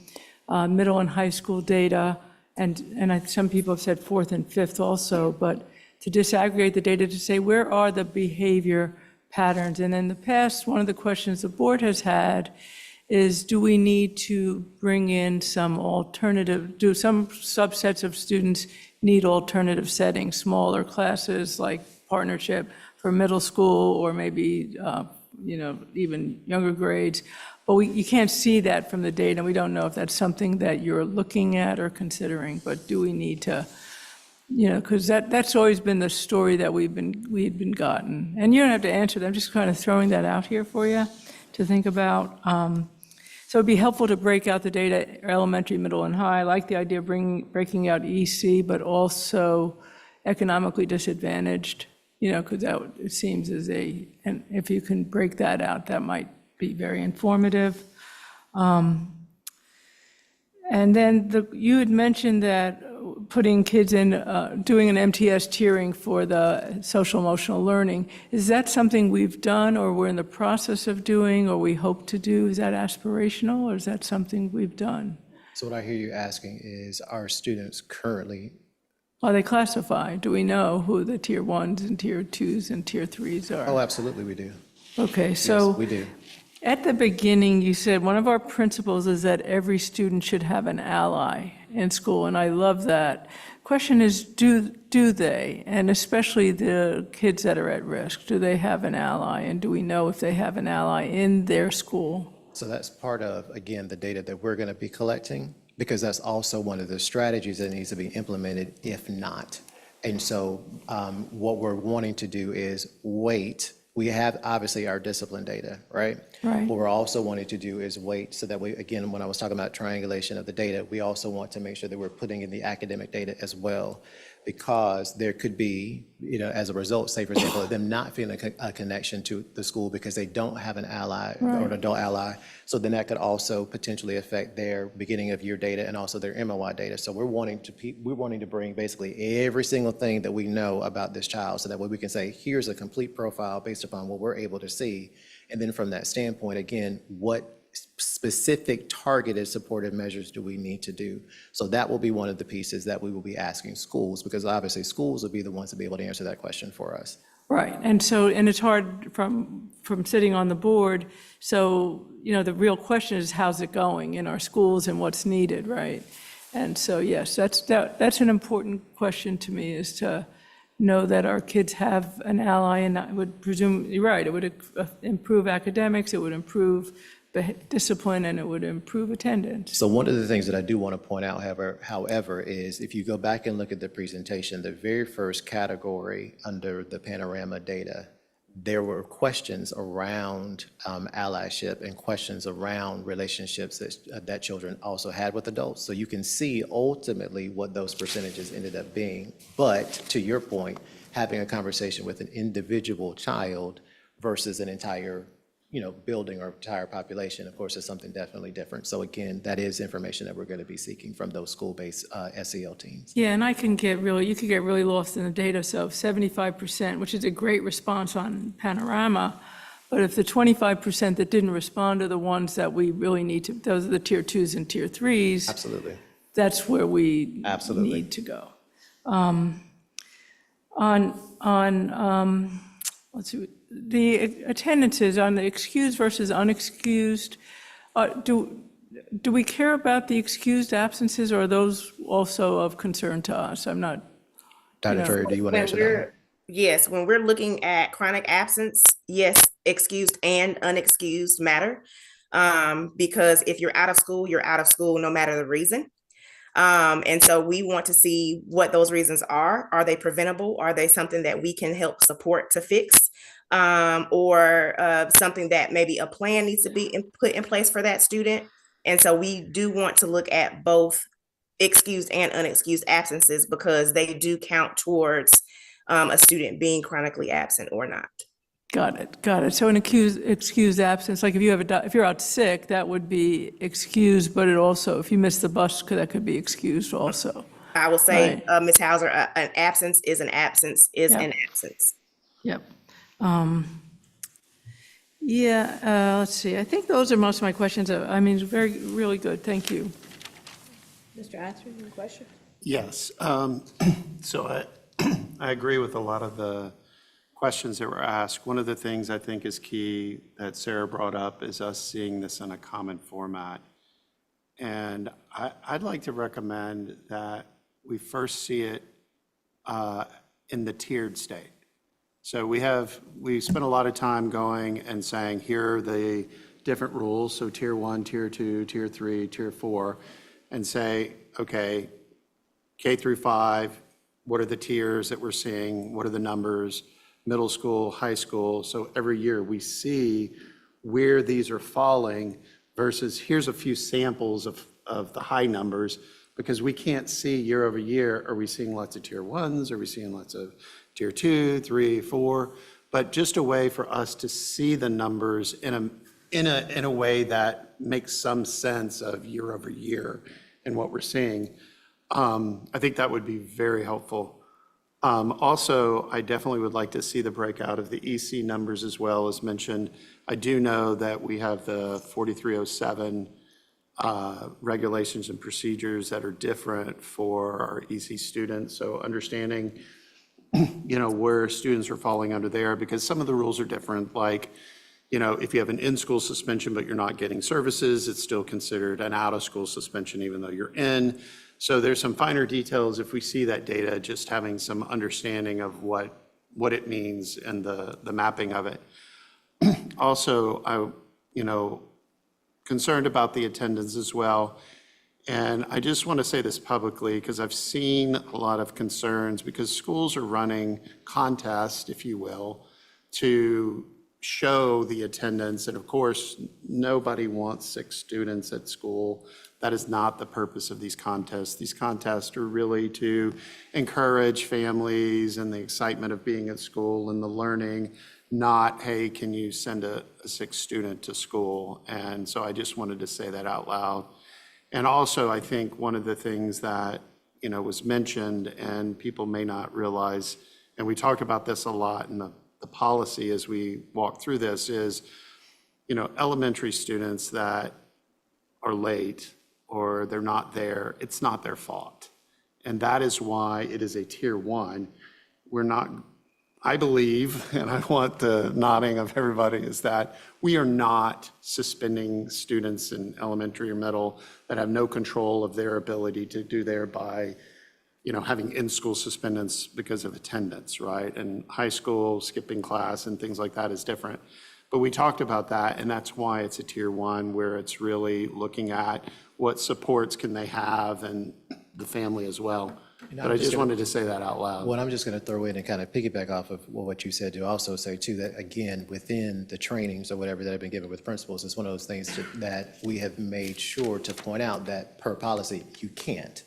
middle and high school data, and some people have said fourth and fifth also, but to disaggregate the data to say where are the behavior patterns. And in the past, one of the questions the board has had is, do we need to bring in some alternative, do some subsets of students need alternative settings, smaller classes like partnership for middle school, or maybe even younger grades? But you can't see that from the data. We don't know if that's something that you're looking at or considering, but do we need to, because that's always been the story that we'd been gotten. And you don't have to answer that. I'm just kind of throwing that out here for you to think about. So it'd be helpful to break out the data, elementary, middle, and high. I like the idea of breaking out EC, but also economically disadvantaged, because it seems and if you can break that out, that might be very informative. And then you had mentioned that putting kids in, doing an MTS tiering for the social emotional learning. Is that something we've done, or we're in the process of doing, or we hope to do? Is that aspirational, or is that something we've done? So what I hear you asking is, are students currently? Are they classified? Do we know who the tier 1s and tier 2s and tier 3s are? Oh, absolutely, we do. Okay, so. Yes, we do. At the beginning, you said one of our principles is that every student should have an ally in school, and I love that. Question is, do they, and especially the kids that are at risk, do they have an ally, and do we know if they have an ally in their school? So that's part of, again, the data that we're going to be collecting, because that's also one of the strategies that needs to be implemented if not. And so what we're wanting to do is wait. We have obviously our discipline data, right? Right. What we're also wanting to do is wait so that we, again, when I was talking about triangulation of the data, we also want to make sure that we're putting in the academic data as well, because there could be, as a result, say, for example, of them not feeling a connection to the school because they don't have an ally or an adult ally. So then that could also potentially affect their beginning of year data and also their MOI data. So we're wanting to bring basically every single thing that we know about this child, so that way we can say, here's a complete profile based upon what we're able to see. And then from that standpoint, again, what specific targeted supportive measures do we need to do? So that will be one of the pieces that we will be asking schools, because obviously schools will be the ones to be able to answer that question for us. Right, and it's hard from sitting on the board. So, the real question is, how's it going in our schools and what's needed, right? And so, yes, that's an important question to me, is to know that our kids have an ally, and I would presume, you're right, it would improve academics, it would improve discipline, and it would improve attendance. So one of the things that I do want to point out, however, is if you go back and look at the presentation, the very first category under the panorama data, there were questions around allyship and questions around relationships that children also had with adults. So you can see ultimately what those percentages ended up being. But to your point, having a conversation with an individual child versus an entire building or entire population, of course, is something definitely different. So again, that is information that we're going to be seeking from those school-based SEL teams. Yeah, and you could get really lost in the data. So 75%, which is a great response on Panorama, but if the 25% that didn't respond are the ones that we really need to, those are the tier 2s and tier 3s. Absolutely. That's where we Absolutely need to go. Let's see, the attendances on the excused versus unexcused, do we care about the excused absences, or are those also of concern to us? I'm not. Dr. Turner, do you want to answer that one? Yes, when we're looking at chronic absence, yes, excused and unexcused matter. Because if you're out of school, you're out of school no matter the reason. And so we want to see what those reasons are. Are they preventable? Are they something that we can help support to fix? Or something that maybe a plan needs to be put in place for that student? And so we do want to look at both excused and unexcused absences, because they do count towards a student being chronically absent or not. Got it. So an excused absence, like if you're out sick, that would be excused, but it also, if you miss the bus, that could be excused also. I will say, Right. Ms. Hauser, an absence is an absence is Yeah. an absence. Yep. Let's see. I think those are most of my questions. I mean, really good. Thank you. Mr. Astor, you have a question? Yes. So I agree with a lot of the questions that were asked. One of the things I think is key that Sarah brought up is us seeing this in a common format. And I'd like to recommend that we first see it in the tiered state. So we spent a lot of time going and saying, here are the different rules. So tier 1, tier 2, tier 3, tier 4, and say, okay, K through 5, what are the tiers that we're seeing? What are the numbers? Middle school, high school. So every year we see where these are falling versus here's a few samples of the high numbers, because we can't see year over year, are we seeing lots of tier 1s? Are we seeing lots of tier 2, 3, 4? But just a way for us to see the numbers in a way that makes some sense of year over year and what we're seeing. I think that would be very helpful. Also, I definitely would like to see the breakout of the EC numbers as well. As mentioned, I do know that we have the 4307 regulations and procedures that are different for our EC students. So understanding, where students are falling under there, because some of the rules are different. Like, if you have an in-school suspension but you're not getting services, it's still considered an out-of-school suspension even though you're in. So there's some finer details. If we see that data, just having some understanding of what it means and the mapping of it. Also, concerned about the attendance as well. And I just want to say this publicly, because I've seen a lot of concerns, because schools are running contests, if you will, to show the attendance. And of course, nobody wants 6 students at school. That is not the purpose of these contests. These contests are really to encourage families and the excitement of being at school and the learning, not, hey, can you send a 6th student to school? And so I just wanted to say that out loud. And also, I think one of the things that, was mentioned and people may not realize, and we talked about this a lot in the policy as we walk through this, is, elementary students that are late or they're not there, it's not their fault. And that is why it is a tier 1. We're not, I believe, and I want the nodding of everybody, is that we are not suspending students in elementary or middle that have no control of their ability to do there by, having in-school suspendence because of attendance, right? And high school, skipping class and things like that is different. But we talked about that, and that's why it's a tier 1, where it's really looking at what supports can they have and the family as well. But I just wanted to say that out loud. What I'm just going to throw in and kind of piggyback off of what you said, to also say too, that again, within the trainings or whatever that have been given with principals, it's one of those things that we have made sure to point out that per policy, you can't.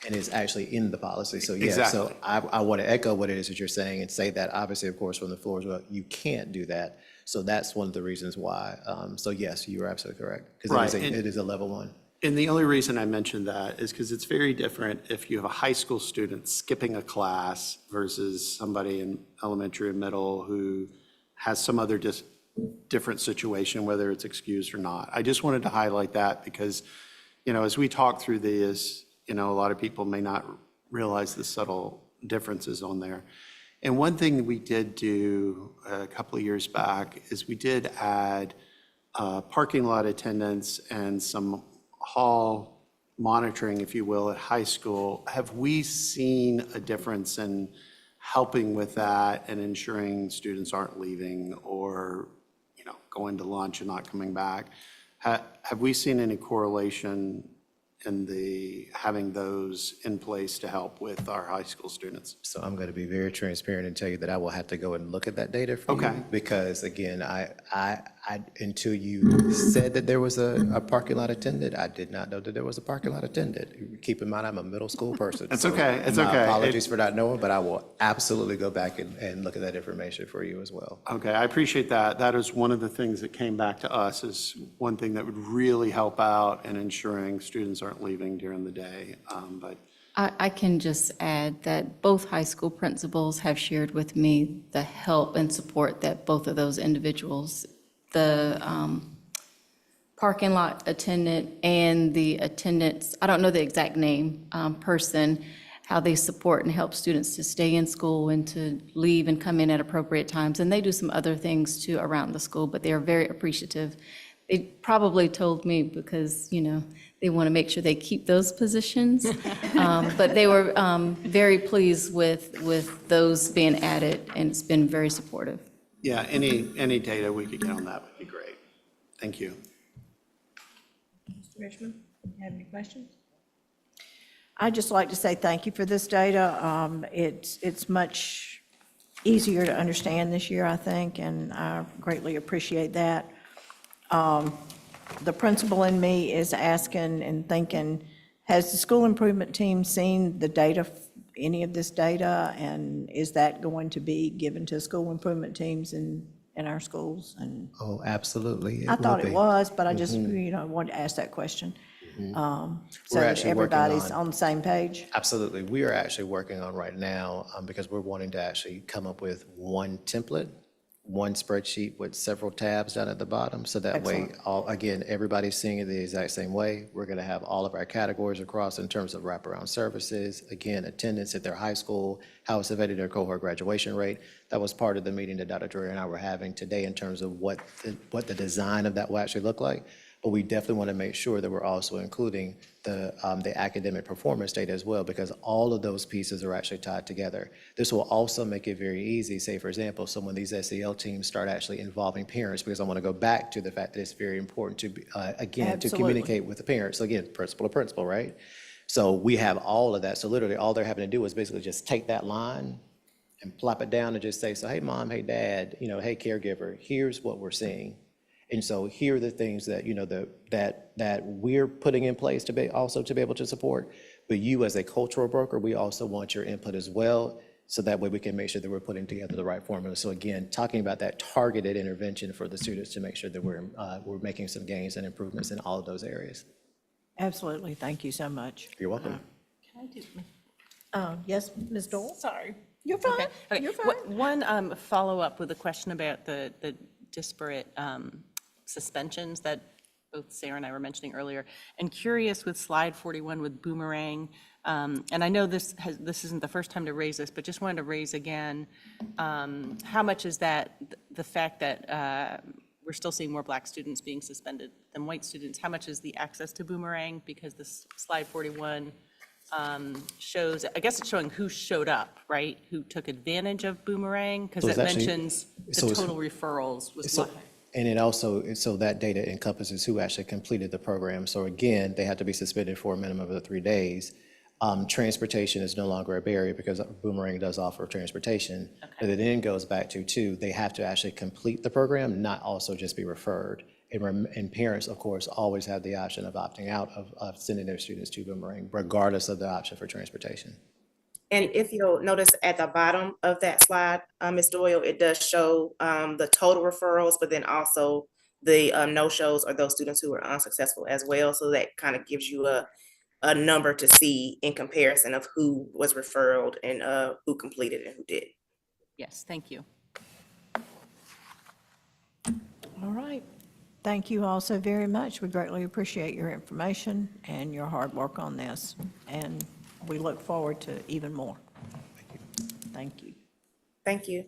And it's actually in the policy. So yeah, so Exactly. I want to echo what it is that you're saying and say that obviously, of course, from the floor as well, you can't do that. So that's one of the reasons why. So yes, you are absolutely correct. Because Right, it is a level one. And the only reason I mentioned that is because it's very different if you have a high school student skipping a class versus somebody in elementary or middle who has some other different situation, whether it's excused or not. I just wanted to highlight that because, as we talk through this, a lot of people may not realize the subtle differences on there. And one thing that we did do a couple of years back is we did add parking lot attendants and some hall monitoring, if you will, at high school. Have we seen a difference in helping with that and ensuring students aren't leaving or, going to lunch and not coming back? Have we seen any correlation in having those in place to help with our high school students? So I'm going to be very transparent and tell you that I will have to go and look at that data for you. Because again, I until you said that there was a parking lot attendant, I did not know that there was a parking lot attendant. Keep in mind, I'm a middle school person. It's so okay, it's my okay. apologies for not knowing, but I will absolutely go back and look at that information for you as well. Okay, I appreciate that. That is one of the things that came back to us as one thing that would really help out in ensuring students aren't leaving during the day. But I can just add that both high school principals have shared with me the help and support that both of those individuals, the parking lot attendant and the attendants, I don't know the exact name, person, how they support and help students to stay in school and to leave and come in at appropriate times. And they do some other things too around the school, but they are very appreciative. They probably told me because, they want to make sure they keep those positions. But they were very pleased with those being added, and it's been very supportive. yeah, any data we could get on that would be great. Thank you. Mr. Richmond, you have any questions? I'd just like to say thank you for this data. It's much easier to understand this year, I think, and I greatly appreciate that. The principal in me is asking and thinking, has the school improvement team seen the data, any of this data? And is that going to be given to school improvement teams in our schools? And Oh, absolutely. I thought it be. was, but I just, wanted to ask that question. So We're that actually working everybody's on- on the same page. Absolutely. We are actually working on right now, because we're wanting to actually come up with one template, one spreadsheet with several tabs down at the bottom. So that way, again, everybody's seeing it the exact same way. We're going to have all of our categories across in terms of wraparound services, again, attendance at their high school, how it's affected their cohort graduation rate. That was part of the meeting that Dr. Drury and I were having today in terms of what the design of that will actually look like. But we definitely want to make sure that we're also including the academic performance data as well, because all of those pieces are actually tied together. This will also make it very easy, say, for example, so when these SEL teams start actually involving parents, because I want to go back to the fact that it's very important to, again, to Absolutely. communicate with the parents. So again, principal to principal, right? So we have all of that. So literally, all they're having to do is basically just take that line and plop it down and just say, so, hey, mom, hey, dad, hey, caregiver, here's what we're seeing. And so here are the things that, that we're putting in place to be able to support. But you as a cultural broker, we also want your input as well. So that way we can make sure that we're putting together the right formula. So again, talking about that targeted intervention for the students to make sure that we're making some gains and improvements in all of those areas. Absolutely. Thank you so much. You're welcome. Can I do? Yes, Ms. Dole? Sorry. You're fine. Okay. You're fine. One follow-up with a question about the disparate suspensions that both Sarah and I were mentioning earlier, and curious with slide 41 with boomerang, and I know this isn't the first time to raise this, but just wanted to raise again, how much is that the fact that we're still seeing more Black students being suspended than white students? How much is the access to boomerang? Because this slide 41 shows, I guess it's showing who showed up, right? Who took advantage of boomerang? Because it mentions the total referrals was what? And it also, so that data encompasses who actually completed the program. So again, they have to be suspended for a minimum of 3 days. Transportation is no longer a barrier because Boomerang does offer transportation. But it then goes back to, too, they have to actually complete the program, not also just be referred. And parents, of course, always have the option of opting out of sending their students to Boomerang, regardless of the option for transportation. And if you'll notice at the bottom of that slide, Ms. Doyle, it does show the total referrals, but then also the no-shows or those students who were unsuccessful as well. So that kind of gives you a number to see in comparison of who was referred and who completed and who did. Yes, thank you. All right. Thank you all so very much. We greatly appreciate your information and your hard work on this, and we look forward to even more. Thank you. Thank you.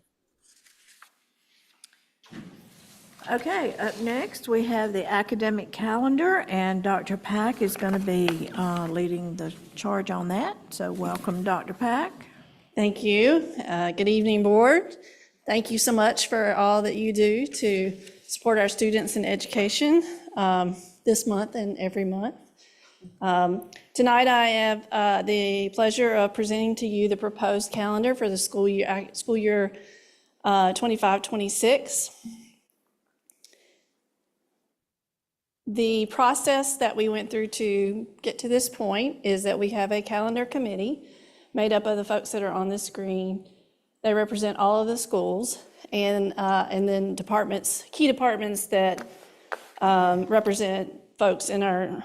Okay, up next, we have the academic calendar, and Dr. Pack is going to be leading the charge on that. So welcome, Dr. Pack. Thank you. Good evening, board. Thank you so much for all that you do to support our students in education this month and every month. Tonight I have the pleasure of presenting to you the proposed calendar for the school year 25-26. The process that we went through to get to this point is that we have a calendar committee made up of the folks that are on the screen. They represent all of the schools and then departments, key departments that represent folks in our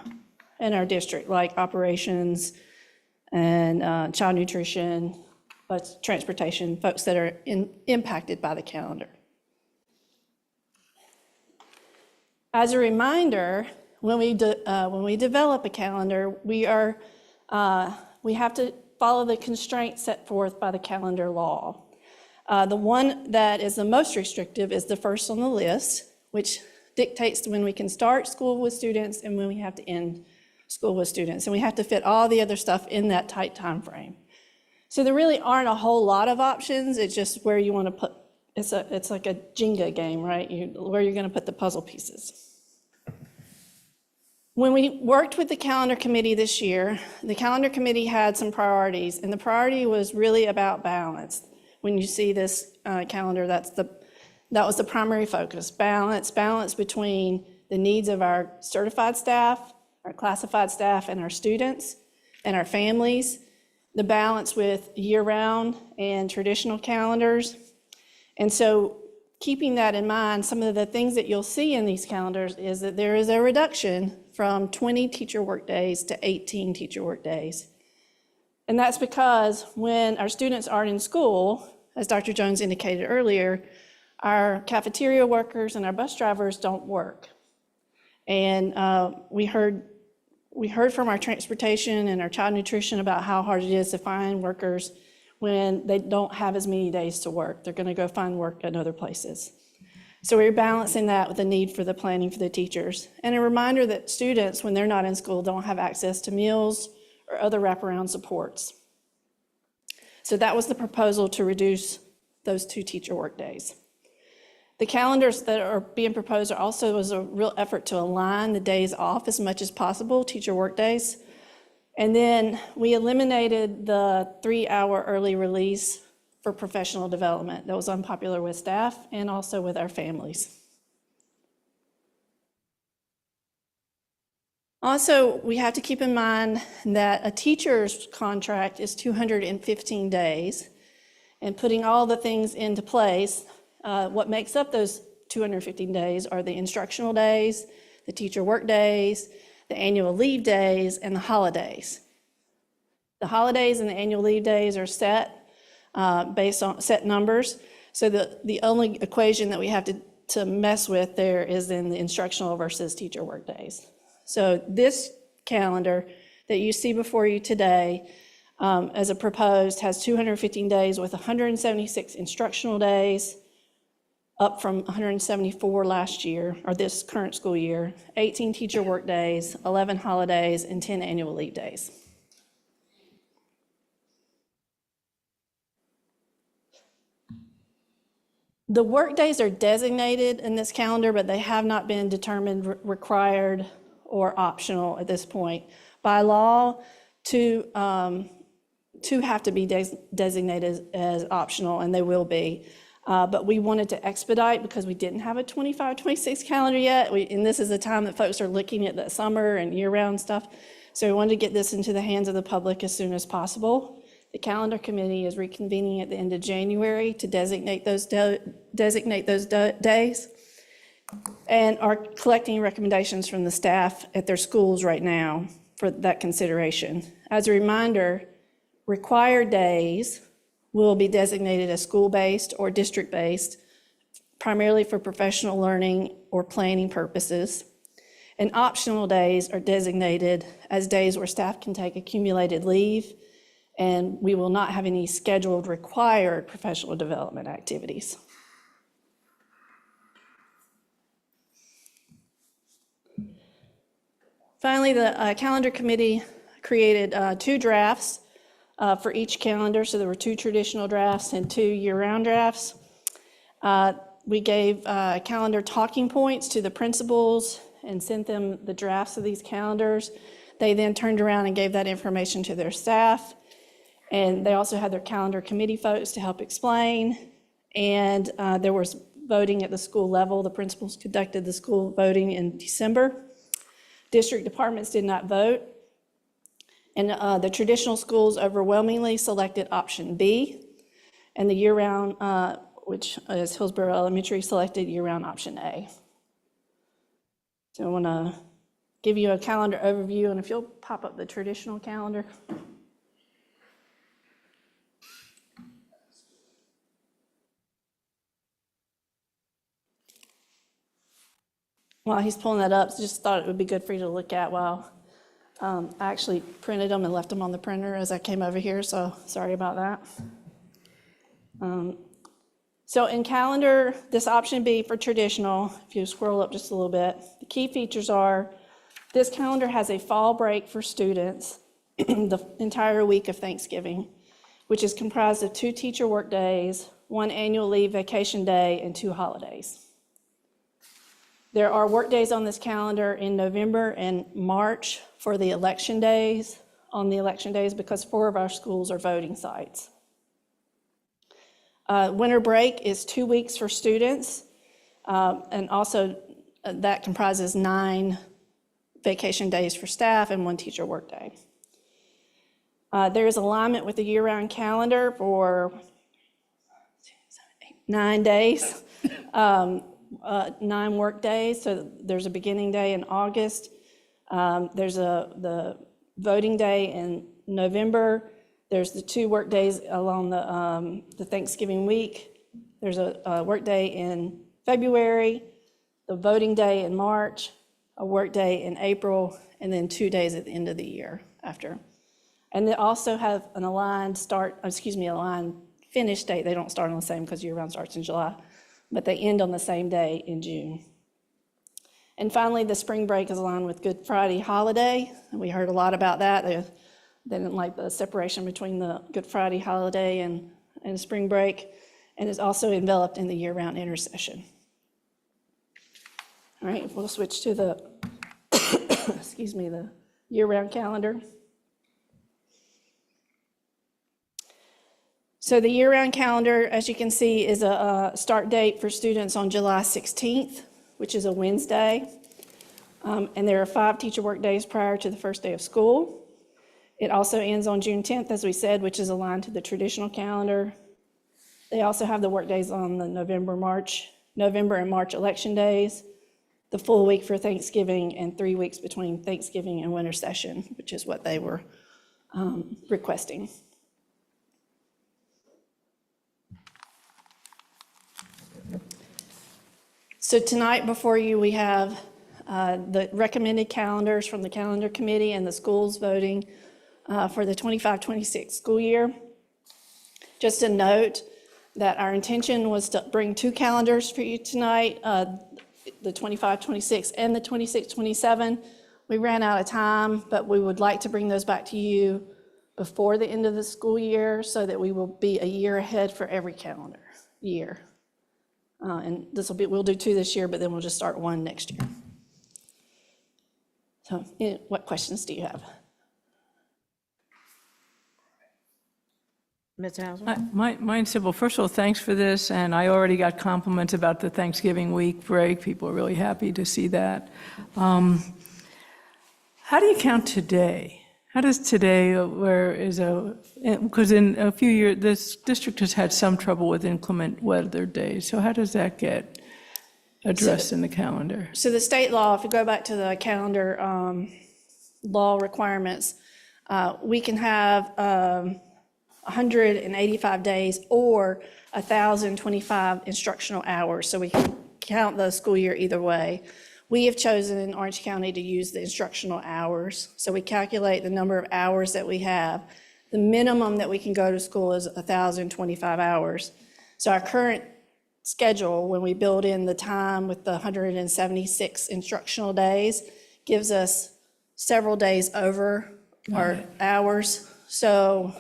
district, like operations and child nutrition, but transportation, folks that are impacted by the calendar. As a reminder, when we develop a calendar, we have to follow the constraints set forth by the calendar law. The one that is the most restrictive is the first on the list, which dictates when we can start school with students and when we have to end school with students. And we have to fit all the other stuff in that tight time frame. So there really aren't a whole lot of options. It's just where you want to put, it's like a Jenga game, right? Where you're going to put the puzzle pieces. When we worked with the calendar committee this year, the calendar committee had some priorities, and the priority was really about balance. When you see this calendar, that was the primary focus, balance between the needs of our certified staff, our classified staff, and our students, and our families, the balance with year-round and traditional calendars. And so keeping that in mind, some of the things that you'll see in these calendars is that there is a reduction from 20 teacher workdays to 18 teacher workdays. And that's because when our students aren't in school, as Dr. Jones indicated earlier, our cafeteria workers and our bus drivers don't work. And we heard from our transportation and our child nutrition about how hard it is to find workers when they don't have as many days to work. They're going to go find work at other places. So we're balancing that with the need for the planning for the teachers. And a reminder that students, when they're not in school, don't have access to meals or other wraparound supports. So that was the proposal to reduce those 2 teacher workdays. The calendars that are being proposed also was a real effort to align the days off as much as possible, teacher workdays. And then we eliminated the 3-hour early release for professional development. That was unpopular with staff and also with our families. Also, we have to keep in mind that a teacher's contract is 215 days, and putting all the things into place, what makes up those 215 days are the instructional days, the teacher work days, the annual leave days, and the holidays. The holidays and the annual leave days are set based on set numbers. So the only equation that we have to mess with there is in the instructional versus teacher work days. So this calendar that you see before you today as a proposed has 215 days with 176 instructional days, up from 174 last year, or this current school year, 18 teacher work days, 11 holidays, and 10 annual leave days. The work days are designated in this calendar, but they have not been determined required or optional at this point. By law, two have to be designated as optional, and they will be. But we wanted to expedite because we didn't have a 25-26 calendar yet. And this is the time that folks are looking at the summer and year-round stuff. So we wanted to get this into the hands of the public as soon as possible. The calendar committee is reconvening at the end of January to designate those days, and are collecting recommendations from the staff at their schools right now for that consideration. As a reminder, required days will be designated as school-based or district-based, primarily for professional learning or planning purposes. And optional days are designated as days where staff can take accumulated leave, and we will not have any scheduled required professional development activities. Finally, the calendar committee created 2 drafts for each calendar. So there were 2 traditional drafts and 2 year-round drafts. We gave calendar talking points to the principals and sent them the drafts of these calendars. They then turned around and gave that information to their staff. And they also had their calendar committee folks to help explain. And there was voting at the school level. The principals conducted the school voting in December. District departments did not vote. And the traditional schools overwhelmingly selected option B. And the year-round, which is Hillsborough Elementary, selected year-round option A. So I want to give you a calendar overview, and if you'll pop up the traditional calendar. While he's pulling that up, just thought it would be good for you to look at while I actually printed them and left them on the printer as I came over here, so sorry about that. So in calendar, this option B for traditional, if you scroll up just a little bit, the key features are this calendar has a fall break for students the entire week of Thanksgiving, which is comprised of 2 teacher work days, 1 annual leave vacation day, and 2 holidays. There are work days on this calendar in November and March for the election days, because 4 of our schools are voting sites. Winter break is 2 weeks for students, and also that comprises 9 vacation days for staff and 1 teacher work day. There is alignment with the year-round calendar for 9 days. 9 work days, so there's a beginning day in August. There's the voting day in November. There's the 2 work days along the Thanksgiving week. There's a work day in February, the voting day in March, a work day in April, and then 2 days at the end of the year after. And they also have an aligned finish date. They don't start on the same because year-round starts in July, but they end on the same day in June. And finally, the spring break is aligned with Good Friday holiday. And we heard a lot about that. They didn't like the separation between the Good Friday holiday and spring break, and is also enveloped in the year-round intercession. All right, we'll switch to the, the year-round calendar. So the year-round calendar, as you can see, is a start date for students on July 16th, which is a Wednesday. And there are 5 teacher work days prior to the first day of school. It also ends on June 10th, as we said, which is aligned to the traditional calendar. They also have the work days on the November and March election days, the full week for Thanksgiving, and 3 weeks between Thanksgiving and winter session, which is what they were requesting. So tonight before you, we have the recommended calendars from the calendar committee and the schools voting for the 25-26 school year. Just a note that our intention was to bring 2 calendars for you tonight, the 25-26 and the 26-27. We ran out of time, but we would like to bring those back to you before the end of the school year so that we will be a year ahead for every calendar year. And we'll do 2 this year, but then we'll just start 1 next year. So what questions do you have? Ms. Hauser? Mine's simple. First of all, thanks for this, and I already got compliments about the Thanksgiving week break. People are really happy to see that. How do you count today? How does today, because in a few years, this district has had some trouble with inclement weather days, so how does that get addressed in the calendar? So the state law, if you go back to the calendar law requirements, we can have 185 days or 1,025 instructional hours. So we can count the school year either way. We have chosen in Orange County to use the instructional hours. So we calculate the number of hours that we have. The minimum that we can go to school is 1,025 hours. So our current schedule, when we build in the time with the 176 instructional days, gives us several days over our hours. So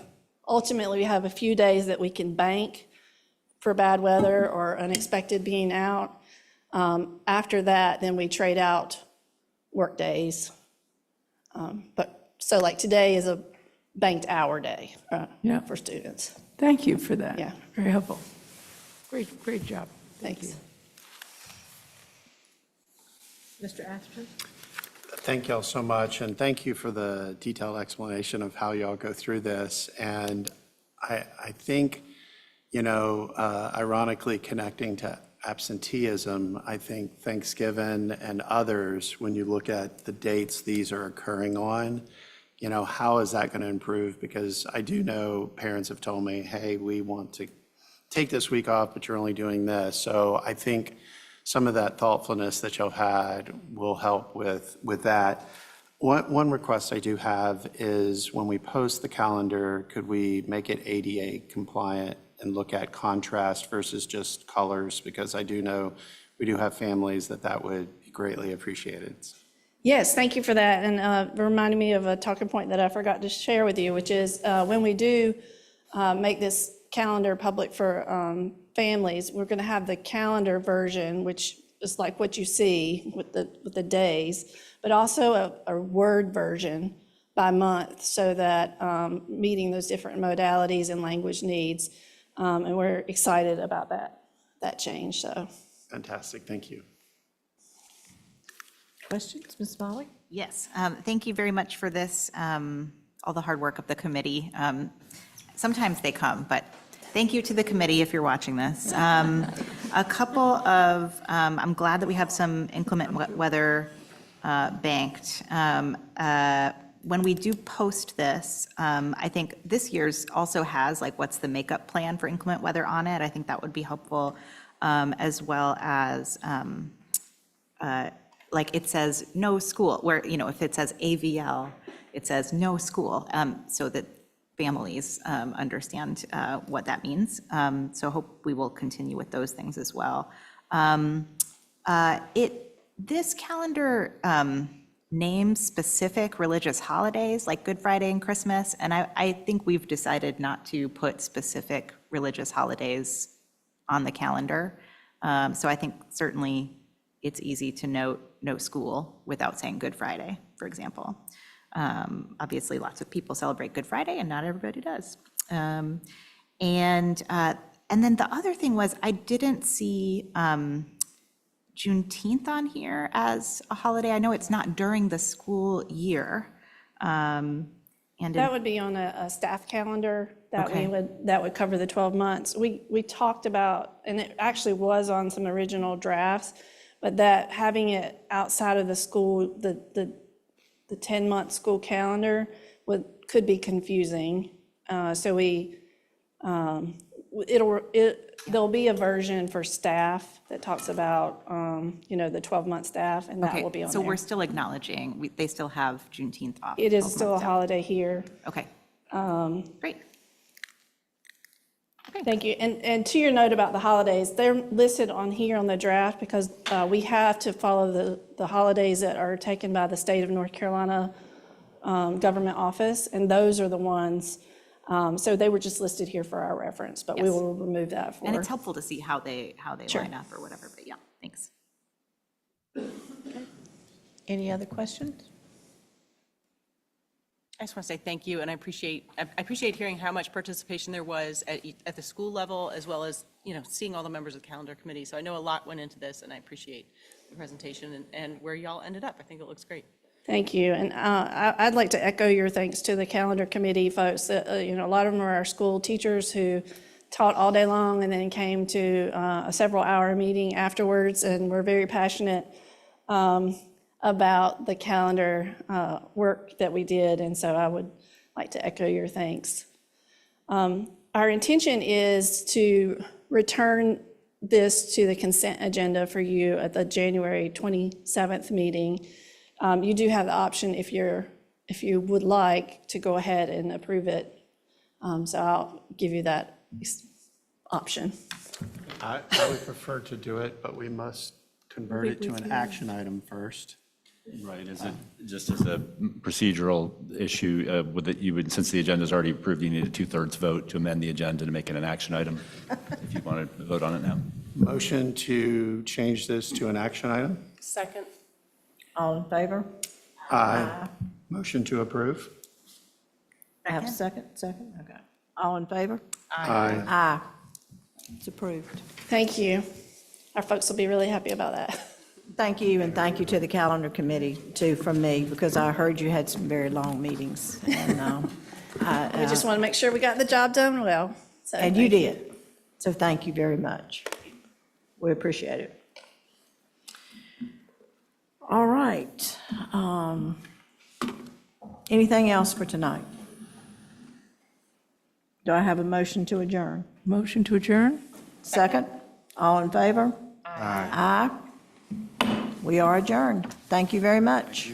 ultimately, we have a few days that we can bank for bad weather or unexpected being out. After that, then we trade out work days. So like today is a banked hour day for students. Thank you for that. Yeah. Very helpful. Great job. Thanks. Mr. Ashton? Thank y'all so much, and thank you for the detailed explanation of how y'all go through this. And I think, ironically connecting to absenteeism, I think Thanksgiving and others, when you look at the dates these are occurring on, how is that going to improve? Because I do know parents have told me, hey, we want to take this week off, but you're only doing this. So I think some of that thoughtfulness that y'all had will help with that. One request I do have is when we post the calendar, could we make it ADA compliant and look at contrast versus just colors? Because I do know we do have families that would be greatly appreciated. Yes, thank you for that. And reminding me of a talking point that I forgot to share with you, which is when we do make this calendar public for families, we're going to have the calendar version, which is like what you see with the days, but also a Word version by month, so that meeting those different modalities and language needs. And we're excited about that change. So Fantastic, thank you. Questions, Ms. Smalley? Yes, thank you very much for this, all the hard work of the committee. Sometimes they come, but thank you to the committee if you're watching this. A couple of, I'm glad that we have some inclement weather banked. When we do post this, I think this year's also has like what's the makeup plan for inclement weather on it. I think that would be helpful, as well as like it says no school, where, if it says AVL, it says no school, so that families understand what that means. So hope we will continue with those things as well. This calendar names specific religious holidays like Good Friday and Christmas, and I think we've decided not to put specific religious holidays on the calendar. So I think certainly it's easy to note no school without saying Good Friday, for example. Obviously, lots of people celebrate Good Friday, and not everybody does. And then the other thing was I didn't see Juneteenth on here as a holiday. I know it's not during the school year. And that would be on a staff calendar that Okay. that would cover the 12 months. We talked about, and it actually was on some original drafts, but that having it outside of the school, the 10-month school calendar could be confusing. So there'll be a version for staff that talks about, the 12-month staff, and that Okay, will be on so there. we're still acknowledging, they still have Juneteenth off. It is 12 still a months out. holiday here. Okay, great. Thank you. And to your note about the holidays, they're listed on here on the draft because we have to follow the holidays that are taken by the state of North Carolina government office, and those are the ones. So they were just listed here for our reference, but we Yes. will remove that for. And it's helpful to see how they Sure. line up or whatever, but yeah, thanks. Any other questions? I just want to say thank you, and I appreciate hearing how much participation there was at the school level, as well as, seeing all the members of the calendar committee. So I know a lot went into this, and I appreciate the presentation and where y'all ended up. I think it looks great. Thank you. And I'd like to echo your thanks to the calendar committee folks. A lot of them are our school teachers who taught all day long and then came to a several-hour meeting afterwards, and were very passionate about the calendar work that we did. And so I would like to echo your thanks. Our intention is to return this to the consent agenda for you at the January 27th meeting. You do have the option, if you would like, to go ahead and approve it. So I'll give you that option. I would prefer to do it, but we must convert it to an action item first. Right, just as a procedural issue, since the agenda is already approved, you need a 2/3 vote to amend the agenda to make it an action item, if you want to vote on it now. Motion to change this to an action item? Second. All in favor? Aye. Motion to approve? I have a second? Second, okay. All in favor? Aye. Aye. It's approved. Thank you. Our folks will be really happy about that. Thank you, and thank you to the calendar committee, too, from me, because I heard you had some very long meetings. And We just want to make sure we got the job done well. So and you thank did. So thank you very much. We appreciate it. All right. Anything else for tonight? Do I have a motion to adjourn? Motion to adjourn? Second? All in favor? Aye. Aye. We are adjourned. Thank you very much.